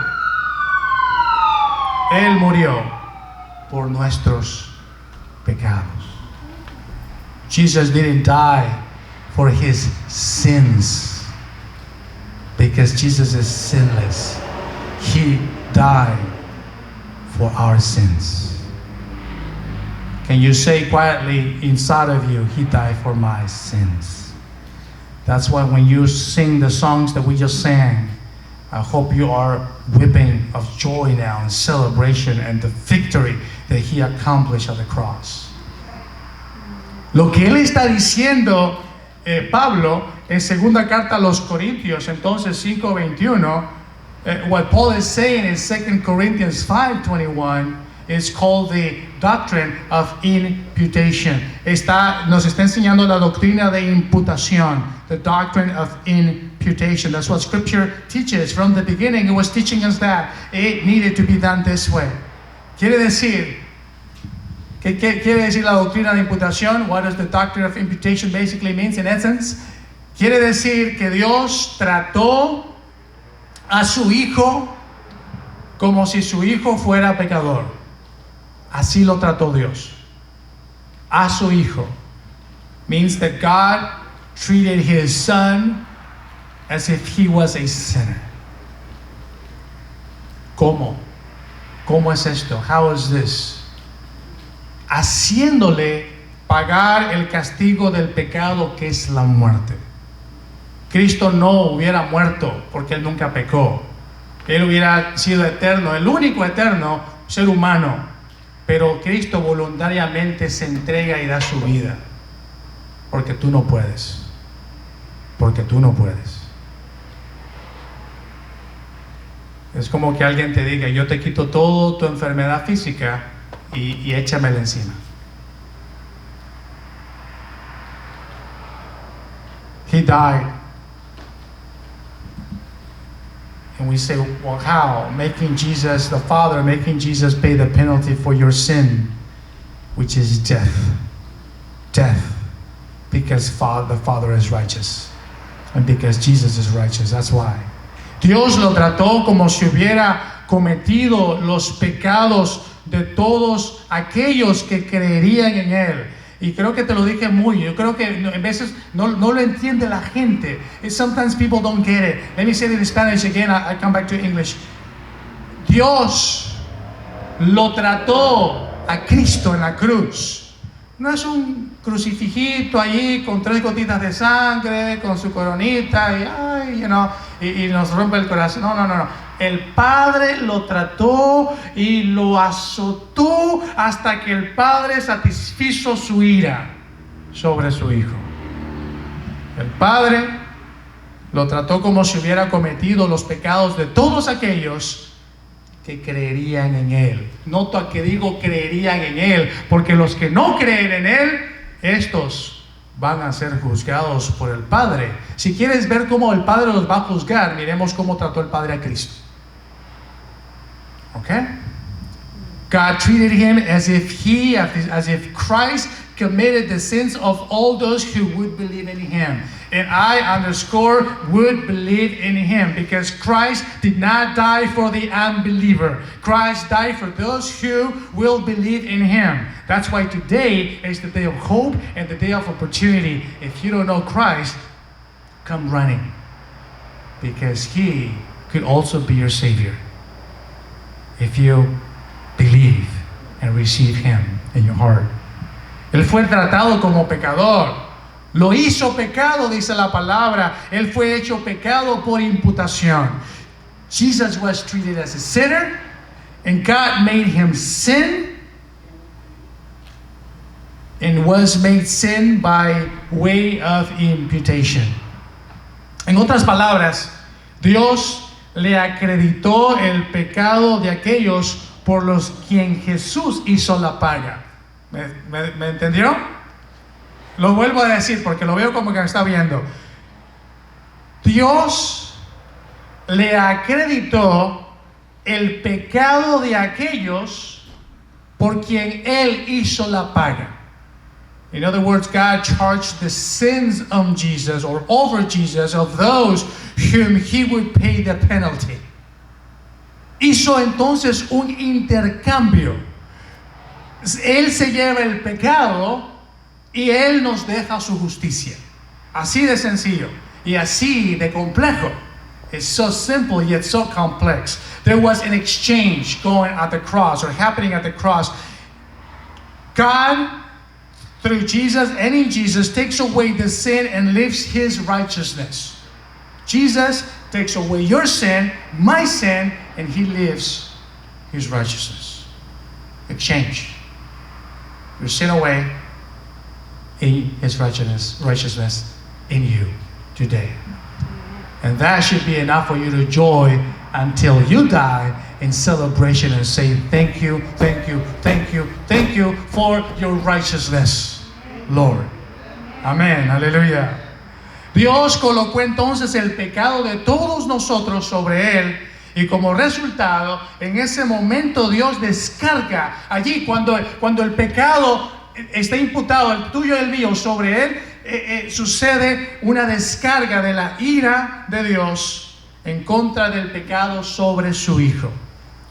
Él murió por nuestros pecados. Jesus didn't die for his sins, because Jesus is sinless. He died for our sins. Can you say quietly inside of you, he died for my sins? That's why when you sing the songs that we just sang, I hope you are weeping of joy now and celebration and the victory that he accomplished at the cross. Lo que él está diciendo, Pablo, en segunda carta a los Corintios, entonces 5:21, what Paul is saying in 2 Corinthians 5:21 is called the doctrine of imputation. Nos está enseñando la doctrina de imputación, the doctrine of imputation. That's what Scripture teaches. From the beginning, it was teaching us that it needed to be done this way. Quiere decir, ¿qué quiere decir la doctrina de imputación? What does the doctrine of imputation basically means in essence? Quiere decir que Dios trató a su hijo como si su hijo fuera pecador. Así lo trató Dios. A su hijo. Means that God treated his son as if he was a sinner. ¿Cómo? ¿Cómo es esto? How is this? Haciéndole pagar el castigo del pecado, que es la muerte. Cristo no hubiera muerto porque él nunca pecó. Él hubiera sido eterno, el único eterno ser humano. Pero Cristo voluntariamente se entrega y da su vida. Porque tú no puedes. Porque tú no puedes. Es como que alguien te diga, yo te quito toda tu enfermedad física y échamela encima. He died. And we say, well, how? Making Jesus, the Father, making Jesus pay the penalty for your sin, which is death. Death. Because the Father is righteous. And because Jesus is righteous. That's why. Dios lo trató como si hubiera cometido los pecados de todos aquellos que creerían en Él. Y creo que te lo dije yo creo que en veces no lo entiende la gente. Sometimes people don't get it. Let me say it in Spanish again, I come back to English. Dios lo trató a Cristo en la cruz. No es un crucifijito allí con 3 gotitas de sangre, con su coronita y nos rompe el corazón. No. El Padre lo trató y lo azotó hasta que el Padre satisfizo su ira sobre su Hijo. El Padre lo trató como si hubiera cometido los pecados de todos aquellos que creerían en Él. Nota que digo creerían en Él, porque los que no creen en Él, estos van a ser juzgados por el Padre. Si quieres ver cómo el Padre los va a juzgar, miremos cómo trató el Padre a Cristo. ¿Ok? God treated him as if Christ committed the sins of all those who would believe in him. And I underscore would believe in him, because Christ did not die for the unbeliever. Christ died for those who will believe in him. That's why today is the day of hope and the day of opportunity. If you don't know Christ, come running, because he could also be your Savior if you believe and receive him in your heart. Él fue tratado como pecador. Lo hizo pecado, dice la palabra. Él fue hecho pecado por imputación. Jesus was treated as a sinner, and God made him sin, and was made sin by way of imputation. En otras palabras, Dios le acreditó el pecado de aquellos por los quien Jesús hizo la paga. ¿Me entendió? Lo vuelvo a decir porque lo veo como que me está viendo. Dios le acreditó el pecado de aquellos por quien Él hizo la paga. In other words, God charged the sins on Jesus, or over Jesus, of those whom He would pay the penalty. Hizo entonces un intercambio. Él se lleva el pecado y Él nos deja su justicia. Así de sencillo y así de complejo. It's so simple yet so complex. There was an exchange going at the cross, or happening at the cross. God, through Jesus and in Jesus, takes away the sin and lives His righteousness. Jesus takes away your sin, my sin, and He lives His righteousness. Exchange. Your sin away, in His righteousness in you today. And that should be enough for you to joy until you die in celebration and say, thank you, thank you, thank you, thank you for your righteousness, Lord. Amén, aleluya. Dios colocó entonces el pecado de todos nosotros sobre Él, y como resultado, en ese momento Dios descarga allí, cuando el pecado está imputado, el tuyo y el mío, sobre Él, sucede una descarga de la ira de Dios en contra del pecado sobre su Hijo.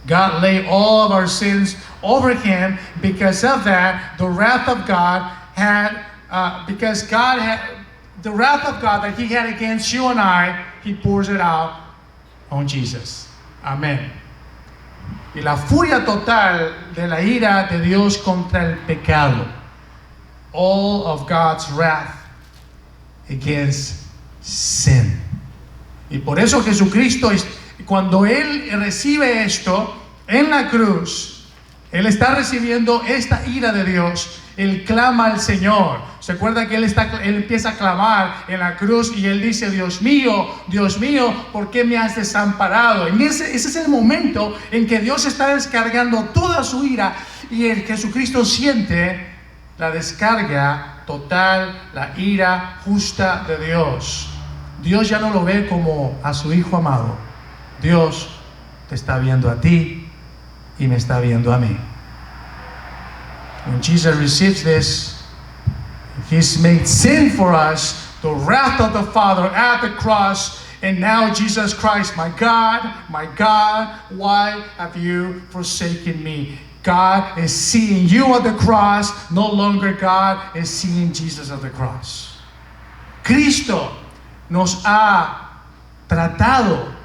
God laid all of our sins over Him. Because of that, the wrath of God the wrath of God that He had against you and I, He pours it out on Jesus. Amén. Y la furia total de la ira de Dios contra el pecado. All of God's wrath against sin. Y por eso Jesucristo, cuando Él recibe esto en la cruz, Él está recibiendo esta ira de Dios. Él clama al Señor. ¿Se acuerda que Él empieza a clamar en la cruz y Él dice, Dios mío, ¿por qué me has desamparado? Y ese es el momento en que Dios está descargando toda su ira, y el Jesucristo siente la descarga total, la ira justa de Dios. Dios ya no lo ve como a su Hijo amado. Dios te está viendo a ti y me está viendo a mí. When Jesus receives this, He's made sin for us, the wrath of the Father at the cross, and now Jesus Christ, my God, why have you forsaken me? God is seeing you at the cross. No longer God is seeing Jesus at the cross. Cristo nos ha tratado.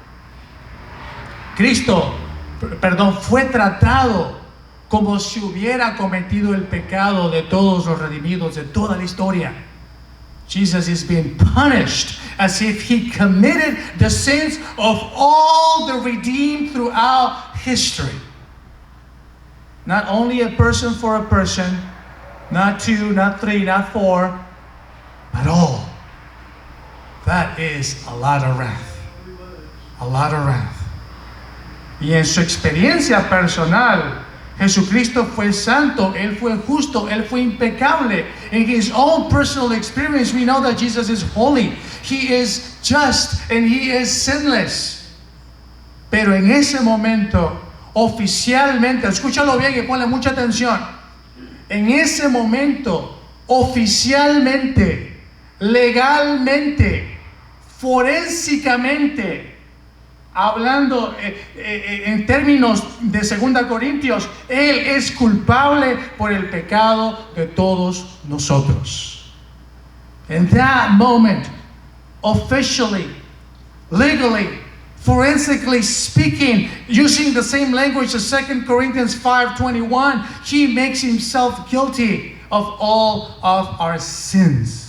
Fue tratado como si hubiera cometido el pecado de todos los redimidos de toda la historia. Jesus is being punished as if He committed the sins of all the redeemed throughout history. Not only a person for a person, not two, not three, not four, but all. That is a lot of wrath. A lot of wrath. Y en su experiencia personal, Jesucristo fue santo, Él fue justo, Él fue impecable. In His own personal experience, we know that Jesus is holy. He is just and He is sinless. Pero en ese momento, oficialmente, escúchalo bien y ponle mucha atención. En ese momento, oficialmente, legalmente, forensicamente, hablando en términos de 2 Corintios, Él es culpable por el pecado de todos nosotros. In that moment, officially, legally, forensically speaking, using the same language as 2 Corinthians 5:21, He makes Himself guilty of all of our sins.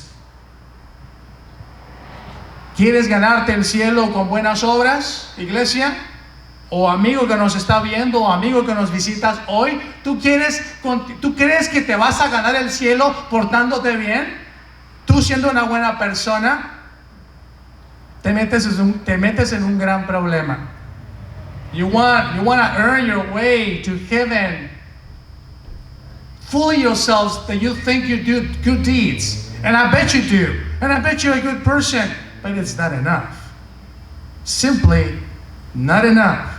¿Quieres ganarte el cielo con buenas obras, iglesia? O amigo que nos está viendo, o amigo que nos visitas hoy, ¿tú crees que te vas a ganar el cielo portándote bien? ¿Tú siendo una buena persona? Te metes en un gran problema. You want to earn your way to heaven. Fool yourselves that you think you do good deeds. And I bet you do. And I bet you're a good person. But it's not enough. Simply not enough.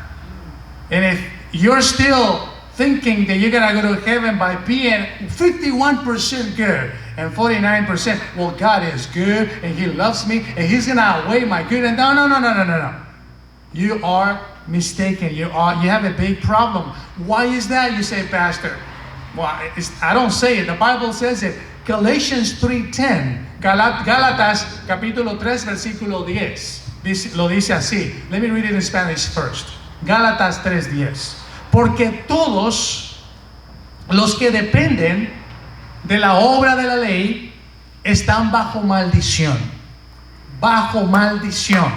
And if you're still thinking that you're going to go to heaven by being 51% good and 49%, well, God is good and He loves me and He's going to outweigh my good. And no. You are mistaken. You have a big problem. Why is that, you say, Pastor? Well, I don't say it. The Bible says it. Galatians 3:10. Gálatas capítulo 3 versículo 10. Lo dice así. Let me read it in Spanish first. Gálatas 3:10. Porque todos los que dependen de la obra de la ley están bajo maldición. Bajo maldición.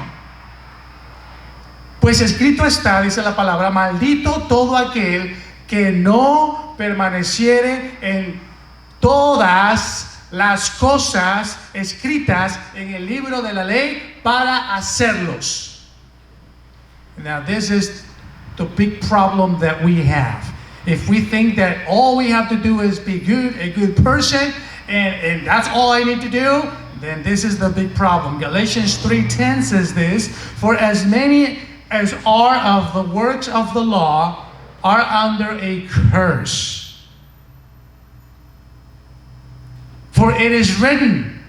Pues escrito está, dice la palabra, maldito todo aquel que no permaneciere en todas las cosas escritas en el libro de la ley para hacerlos. Now this is the big problem that we have. If we think that all we have to do is be good, a good person, and that's all I need to do, then this is the big problem. Galatians 3:10 says this, for as many as are of the works of the law are under a curse. For it is written,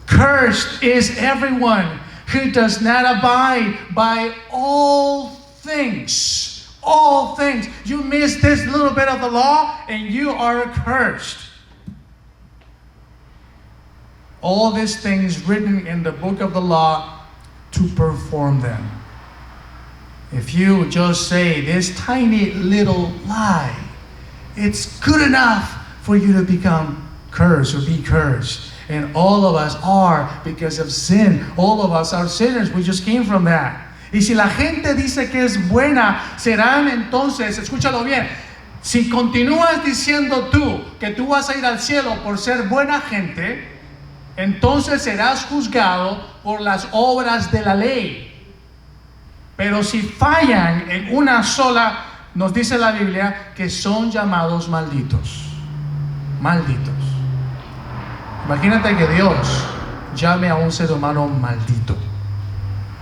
cursed is everyone who does not abide by all things. All things. You miss this little bit of the law and you are cursed. All these things written in the book of the law to perform them. If you just say this tiny little lie, it's good enough for you to become cursed or be cursed. And all of us are because of sin. All of us are sinners. We just came from that. Y si la gente dice que es buena, serán entonces, escúchalo bien, si continúas diciendo tú que tú vas a ir al cielo por ser buena gente, entonces serás juzgado por las obras de la ley. Pero si fallan en una sola, nos dice la Biblia que son llamados malditos. Malditos. Imagínate que Dios llame a un ser humano maldito.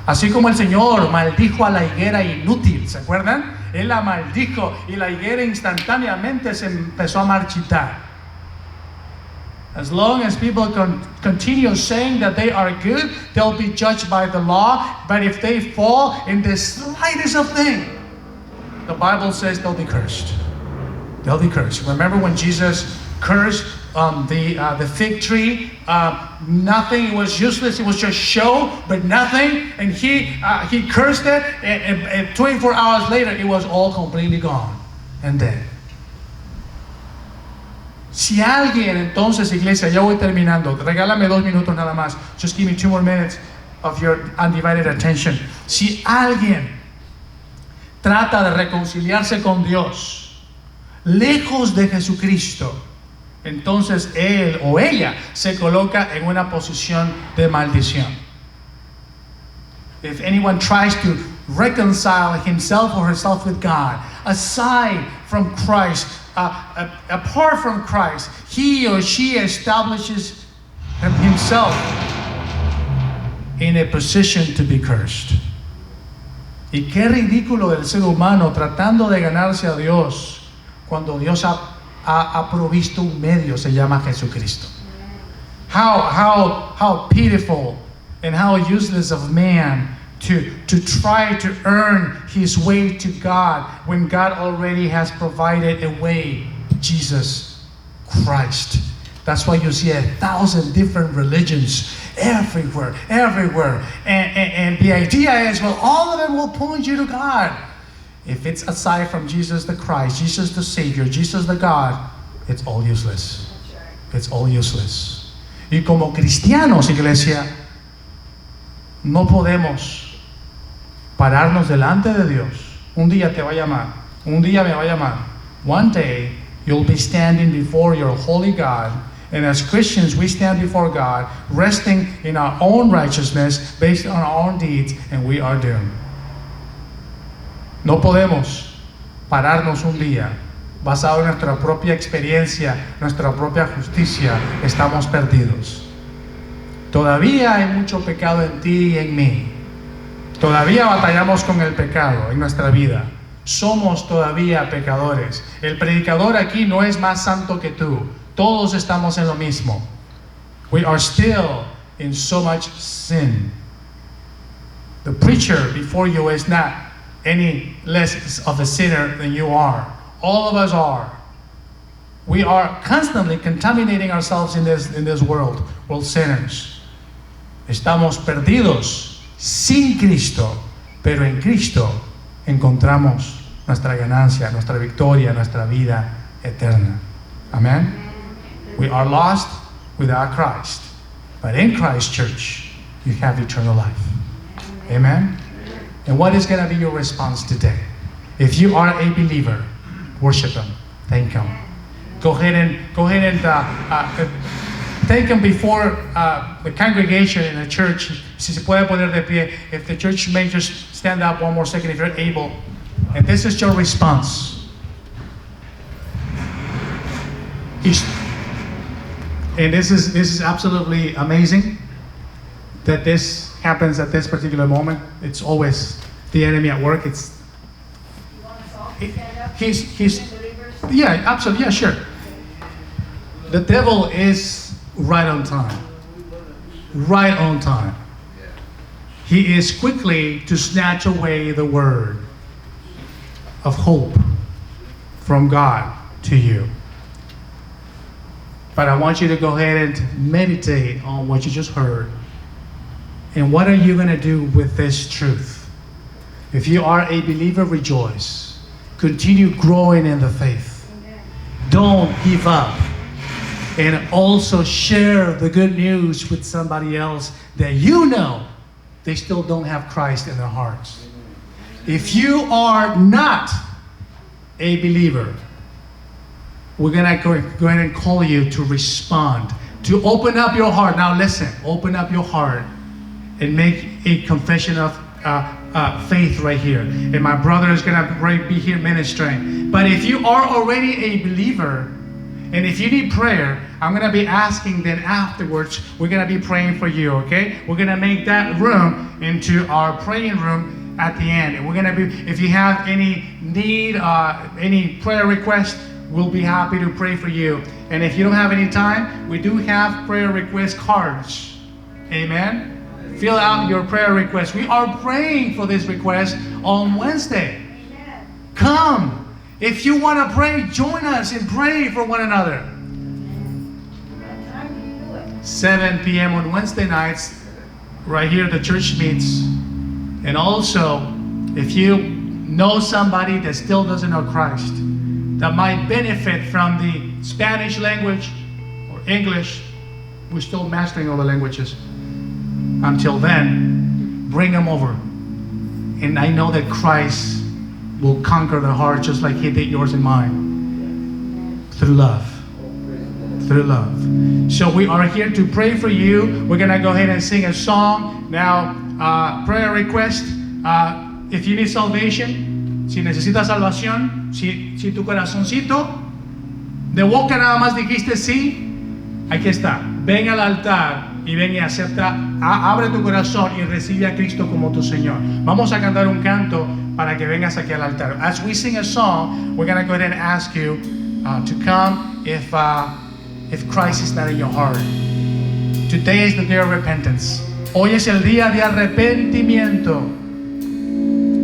Así como el Señor maldijo a la higuera inútil, ¿se acuerdan? Él la maldijo y la higuera instantáneamente se empezó a marchitar. As long as people continue saying that they are good, they'll be judged by the law. But if they fall in the slightest of thing, the Bible says they'll be cursed. They'll be cursed. Remember when Jesus cursed the fig tree? Nothing, it was useless, it was just show, but nothing. And he cursed it, and 24 hours later, it was all completely gone and dead. Si alguien, entonces, iglesia, ya voy terminando, regálame 2 minutos nada más. Just give me 2 more minutes of your undivided attention. Si alguien trata de reconciliarse con Dios, lejos de Jesucristo, entonces él o ella se coloca en una posición de maldición. If anyone tries to reconcile himself or herself with God, aside from Christ, apart from Christ, he or she establishes himself in a position to be cursed. Y qué ridículo del ser humano tratando de ganarse a Dios cuando Dios ha provisto un medio, se llama Jesucristo. How pitiful and how useless of man to try to earn his way to God when God already has provided a way, Jesus Christ. That's why you see 1,000 different religions everywhere. And the idea is, well, all of them will point you to God. If it's aside from Jesus the Christ, Jesus the Savior, Jesus the God, it's all useless. It's all useless. Y como cristianos, iglesia, no podemos pararnos delante de Dios. Un día te va a llamar. Un día me va a llamar. One day, you'll be standing before your holy God. And as Christians, we stand before God, resting in our own righteousness, based on our own deeds, and we are doomed. No podemos pararnos un día, basado en nuestra propia experiencia, nuestra propia justicia, estamos perdidos. Todavía hay mucho pecado en ti y en mí. Todavía batallamos con el pecado en nuestra vida. Somos todavía pecadores. El predicador aquí no es más santo que tú. Todos estamos en lo mismo. We are still in so much sin. The preacher before you is not any less of a sinner than you are. All of us are. We are constantly contaminating ourselves in this world. We're sinners. Estamos perdidos sin Cristo, pero en Cristo encontramos nuestra ganancia, nuestra victoria, nuestra vida eterna. Amen. We are lost without Christ, but in Christ, church, you have eternal life. Amen? And what is going to be your response today? If you are a believer, worship Him, thank Him. Go ahead and thank Him before the congregation in the church. Si se puede poner de pie, if the church may just stand up one more second if you're able. And this is your response. And this is absolutely amazing that this happens at this particular moment. It's always the enemy at work. Yeah, absolutely, yeah, sure. The devil is right on time. Right on time. He is quickly to snatch away the word of hope from God to you. But I want you to go ahead and meditate on what you just heard. And what are you going to do with this truth? If you are a believer, rejoice. Continue growing in the faith. Don't give up. And also share the good news with somebody else that you know they still don't have Christ in their hearts. If you are not a believer, we're going to go ahead and call you to respond, to open up your heart. Now listen, open up your heart and make a confession of faith right here. And my brother is going to be here ministering. But if you are already a believer, and if you need prayer, I'm going to be asking then afterwards, we're going to be praying for you, okay? We're going to make that room into our praying room at the end. And we're going to be, if you have any need, any prayer request, we'll be happy to pray for you. And if you don't have any time, we do have prayer request cards. Amen? Fill out your prayer request. We are praying for this request on Wednesday. Come. If you want to pray, join us and pray for one another. 7 p.m. on Wednesday nights, right here the church meets. And also, if you know somebody that still doesn't know Christ, that might benefit from the Spanish language or English, we're still mastering all the languages. Until then, bring them over. And I know that Christ will conquer the heart just like He did yours and mine. Through love. Through love. So we are here to pray for you. We're going to go ahead and sing a song. Now, prayer request. If you need salvation, si necesitas salvación, si tu corazoncito de boca nada más dijiste sí, aquí está. Ven al altar y ven y acepta, abre tu corazón y recibe a Cristo como tu Señor. Vamos a cantar un canto para que vengas aquí al altar. As we sing a song, we're going to go ahead and ask you to come if Christ is not in your heart. Today is the day of repentance. Hoy es el día de arrepentimiento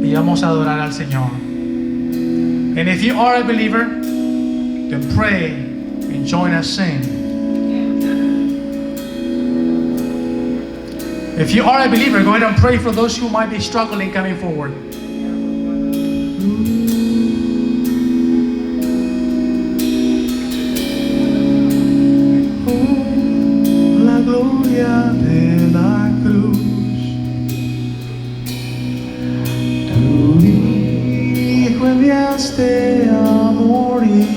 y vamos a adorar al Señor. And if you are a believer, then pray and join us sing. If you are a believer, go ahead and pray for those who might be struggling coming forward. La gloria de la cruz, tu Hijo enviaste a morir.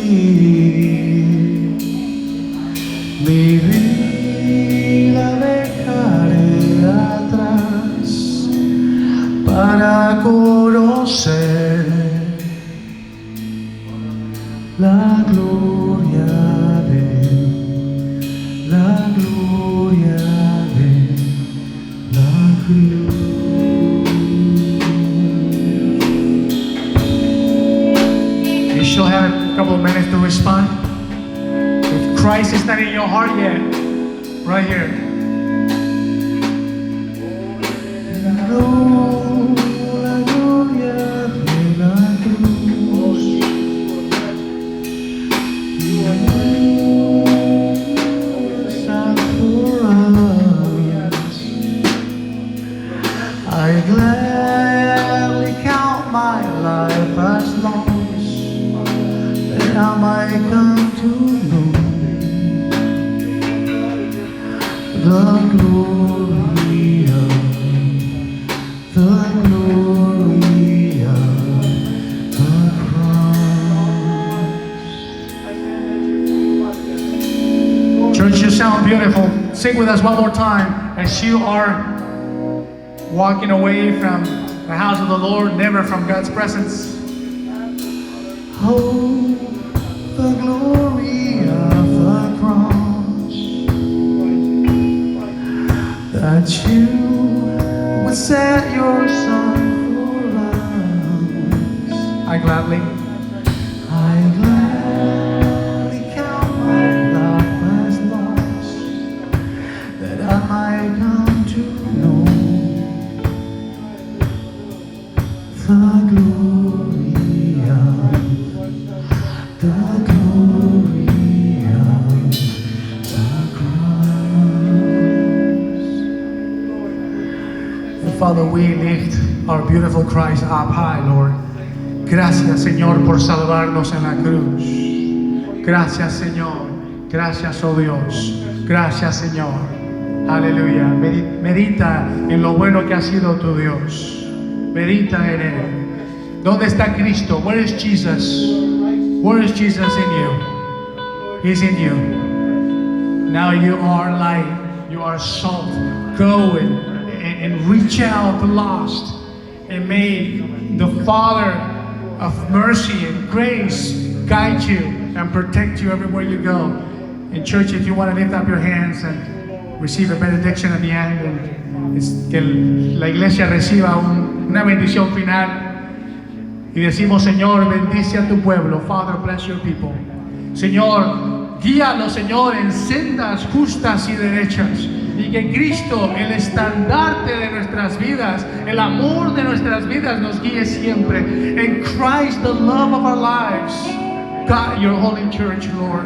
Mi vida dejaré atrás para conocer la gloria de la gloria de la cruz. You still have a couple of minutes to respond. If Christ is not in your heart yet, right here. La gloria de la cruz. I gladly count my life as lost, that I might come to know the glory of the cross. Church, you sound beautiful. Sing with us one more time as you are walking away from the house of the Lord, never from God's presence. Oh, the glory of the cross, that you would set your Son for us. I gladly count my life as lost, that I might come to know the glory of the cross. Father, we lift our beautiful Christ up high, Lord. Gracias, Señor, por salvarnos en la cruz. Gracias, Señor. Gracias, oh Dios. Gracias, Señor. Aleluya. Medita en lo bueno que ha sido tu Dios. Medita en Él. ¿Dónde está Cristo? Where is Jesus? Where is Jesus in you? He's in you. Now you are light. You are salt. Go and reach out the lost. And may the Father of mercy and grace guide you and protect you everywhere you go. In church, if you want to lift up your hands and receive a benediction at the end, and que la iglesia reciba una bendición final. Y decimos, Señor, bendice a tu pueblo. Father, bless your people. Señor, guíalos, Señor, en sendas justas y derechas. Y que Cristo, el estandarte de nuestras vidas, el amor de nuestras vidas, nos guíe siempre. And Christ, the love of our lives, God, your holy church, Lord.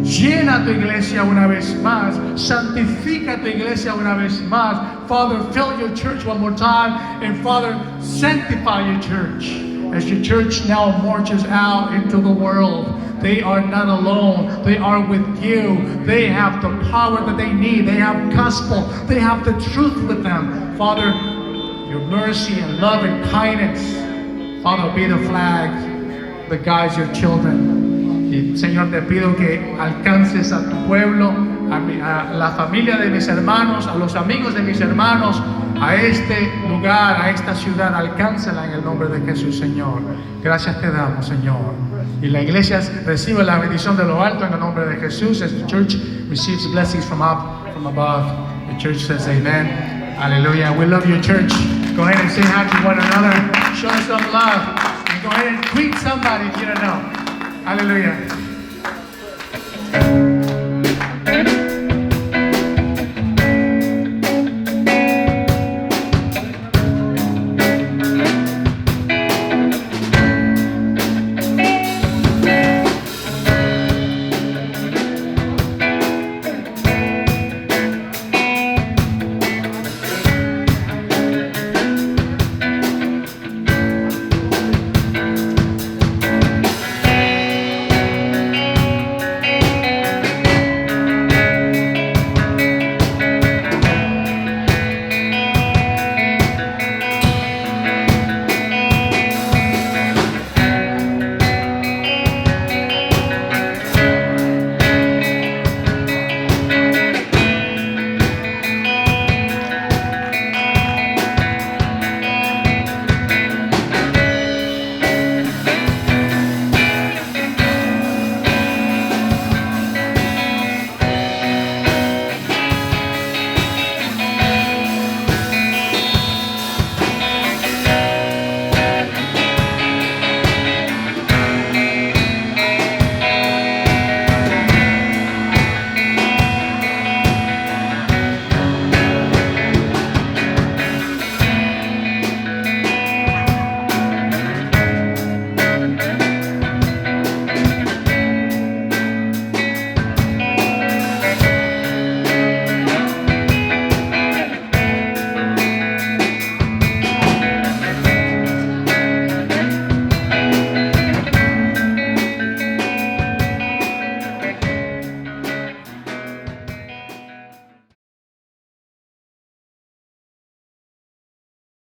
Llena tu iglesia una vez más. Santifica tu iglesia una vez más. Father, fill your church one more time. And Father, sanctify your church. As your church now marches out into the world, they are not alone. They are with you. They have the power that they need. They have gospel. They have the truth with them. Father, your mercy and love and kindness, Father, be the flag that guides your children. Y, Señor, te pido que alcances a tu pueblo, a la familia de mis hermanos, a los amigos de mis hermanos, a este lugar, a esta ciudad, alcáncela en el nombre de Jesús, Señor. Gracias te damos, Señor. Y la iglesia recibe la bendición de lo alto en el nombre de Jesús. As the church receives blessings from above, the Church says amen. Hallelujah. We love you, church. Go ahead and say hi to one another. Show us some love. And go ahead and greet somebody if you don't know. Hallelujah.